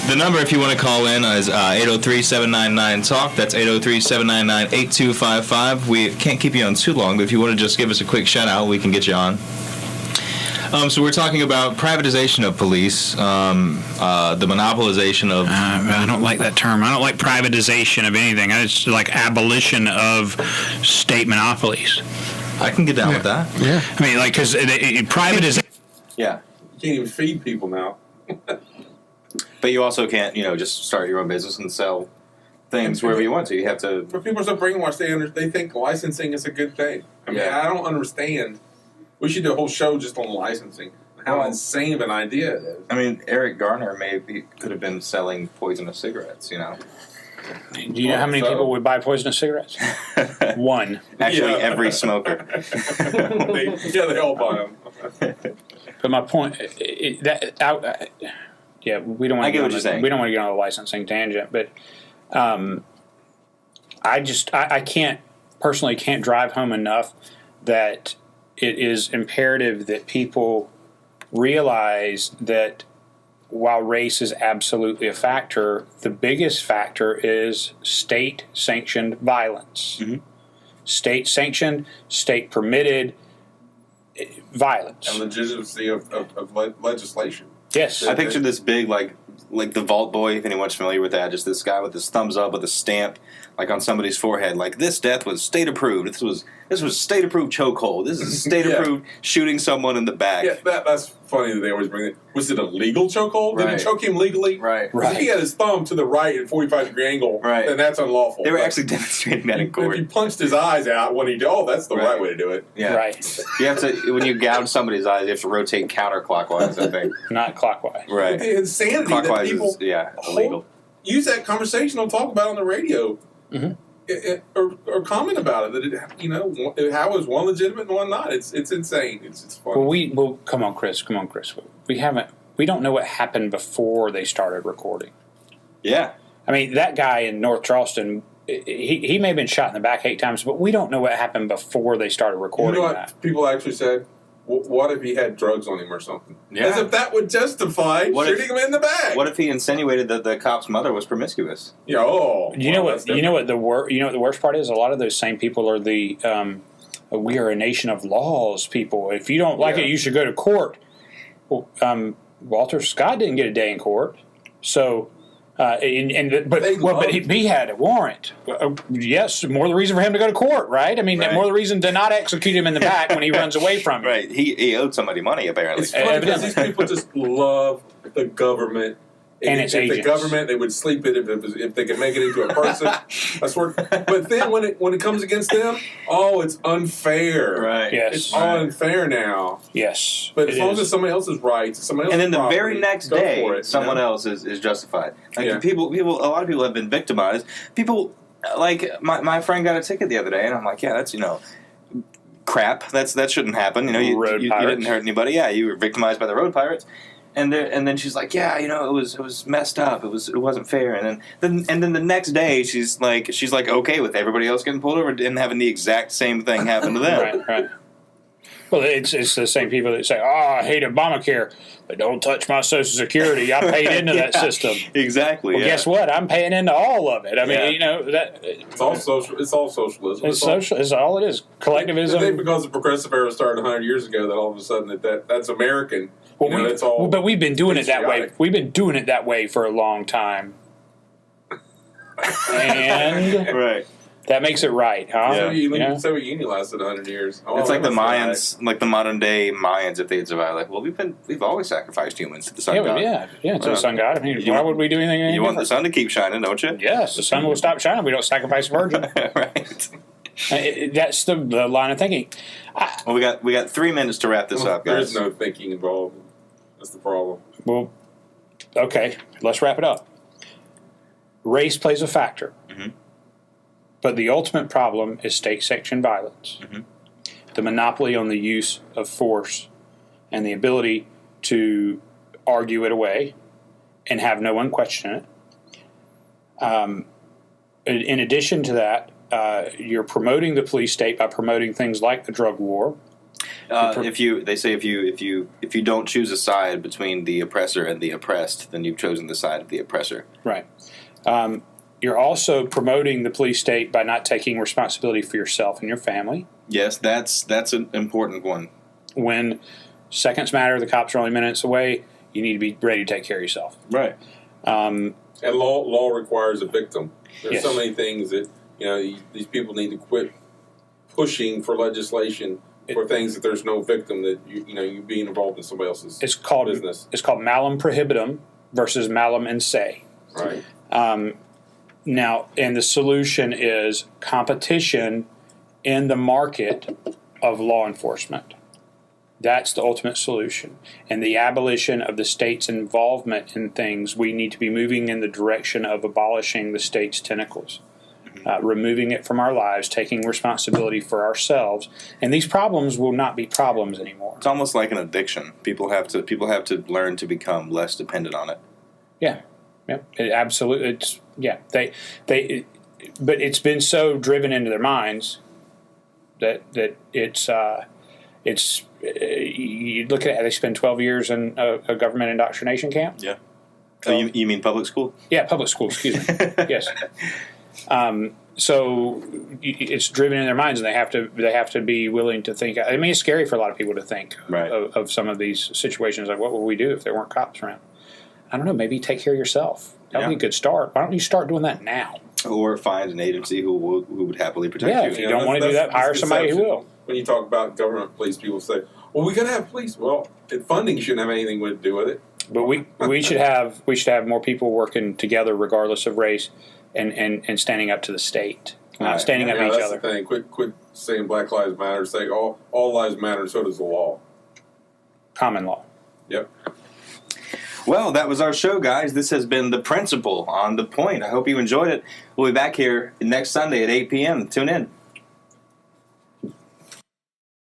The number, if you want to call in, is 803-799-TALK. That's 803-799-8255. We can't keep you on too long, but if you want to just give us a quick shout-out, we can get you on. So we're talking about privatization of police, the monopolization of... I don't like that term. I don't like privatization of anything. It's like abolition of state monopolies. I can get down with that. Yeah. I mean, like, because privatization... Yeah. Can't even feed people now. But you also can't, just start your own business and sell things wherever you want to. You have to. But people are so brainwashed. They think licensing is a good thing. I mean, Yeah. I don't understand. We should do a whole show just on licensing. How insane of an idea it is. I mean, Eric Garner could have been selling poisonous cigarettes. Do you know how many people would buy poisonous cigarettes? One. Actually, every smoker. they all buy them. But my point, we don't want I get to what you're saying. We don't want to get on a licensing tangent, but I can't drive home enough that it is imperative that people realize that while race is absolutely a factor, the biggest factor is state-sanctioned violence. Mm-hmm. State-sanctioned, state-permitted violence. And legitimacy of legislation. Yes. I picture this big, like the Vault Boy, if anyone's familiar with that, just this guy with his thumbs up with a stamp, like on somebody's forehead, like this death was state approved. This was state approved chokehold. This is state approved shooting someone in the back. Yeah, that's funny that they always bring it. Was it a legal chokehold? Right. Did he choke him legally? Right. If he had his thumb to the right at 45-degree angle, then that's unlawful. They were actually demonstrating that in court. If he punched his eyes out when he did, that's the right way to do it. Yeah. Right. You have to, when you gouge somebody's eyes, you have to rotate counterclockwise, I think. Not clockwise. Right. The insanity Clockwise that people is, illegal. use that conversation or talk about on the radio. Mm-hmm. Or comment about it. How is one legitimate and one not? It's insane. It's funny. Well, come on, Chris. We don't know what happened before they started recording. Yeah. I mean, that guy in North Charleston, he may have been shot in the back 8 times, but we don't know what happened before they started recording that. People actually said? What if he had drugs on him or something? Yeah. As if that would justify shooting him in the back. What if he insinuated that the cop's mother was promiscuous? Yeah. You know what the worst part is? A lot of those same people are the we are a nation of laws people. If you don't like it, you should go to court. Well, Walter Scott didn't get a day in court, so. But he had a warrant. Yes, more the reason for him to go to court, right? I mean, more the reason to not execute him in the back when he runs away from you. Right. He owed somebody money, apparently. It's funny because these people just love the government. And its agents. The government, they would sleep it if they could make it into a person. I swear. But then when it comes against them, it's unfair. Right. Yes. It's all unfair now. Yes. But as long as it's somebody else's rights, somebody else's and then property, the very next day, someone else is justified. Like people, a lot of people have been victimized. People, like my friend got a ticket the other day, and I'm like, yeah, that's crap. That shouldn't happen. You didn't hurt anybody. Yeah, you were victimized by the road pirates. And then she's like, yeah, it was messed up. It wasn't fair. And then the next day she's like okay with everybody else getting pulled over and having the exact same thing happen to them. Right. Well, it's the same people that say, I hate Obamacare, but don't touch my Social Security. I paid into that system. Exactly. Well, guess what? I'm paying into all of it. I mean, that it's all social. It's all socialism. It's social. It's all it is. Collectivism. I think because the progressive era started 100 years ago, that all of a sudden that's American. Well, that's all. But we've been doing it that way. We've been doing it that way for a long time. And right. That makes it right, huh? Soviet Union lasted 100 years. It's like the Mayans, like the modern day Mayans, if they had survived. Like, well, we've always sacrificed humans to the sun god. Yeah, to the sun god. I mean, why would we do anything? You want the sun to keep shining, don't you? Yes, the sun will stop shining if we don't sacrifice a virgin. Right. That's the line of thinking. Well, we got 3 minutes to wrap this up, guys. There's no thinking involved. That's the problem. Well, okay, let's wrap it up. Race plays a factor. Mm-hmm. But the ultimate problem is state-sanctioned violence. Mm-hmm. The monopoly on the use of force and the ability to argue it away and have no one question it. In addition to that, you're promoting the police state by promoting things like the drug war. If you don't choose a side between the oppressor and the oppressed, then you've chosen the side of the oppressor. Right. You're also promoting the police state by not taking responsibility for yourself and your family. Yes, that's an important one. When seconds matter, the cops are only minutes away, you need to be ready to take care of yourself. Right. And law requires a victim. There's Yes. so many things that these people need to quit pushing for legislation for things that there's no victim that you being involved in somebody else's business. It's called malum prohibitum versus malum in se. Right. Now, and the solution is competition in the market of law enforcement. That's the ultimate solution. And the abolition of the state's involvement in things, we need to be moving in the direction of abolishing the state's tentacles, removing it from our lives, taking responsibility for ourselves. And these problems will not be problems anymore. It's almost like an addiction. People have to learn to become less dependent on it. Yeah. Absolutely. But it's been so driven into their minds that it's you look at it, they spend 12 years in a government indoctrination camp. Yeah. Oh, you mean public school? Yeah, public school. Excuse me. Yes. So it's driven in their minds, and they have to be willing to think. I mean, it's scary for a lot of people to think of some of these situations. Like, what would we do if there weren't cops around? I don't know. Maybe take care of yourself. That would be a good start. Why don't you start doing that now? Or find an agency who would happily protect you. Yeah, if you don't want to do that, hire somebody who will. When you talk about government police, people say, "Well, we got to have police." Well, funding shouldn't have anything to do with it. But we should have more people working together, regardless of race, and standing up to the state, not standing up to each other. That's the thing. Quit saying Black Lives Matter. Say all lives matter. So does the law. Common law. Yep. Well, that was our show, guys. This has been The Principle on the Point. I hope you enjoyed it. We'll be back here next Sunday at 8 p.m. Tune in.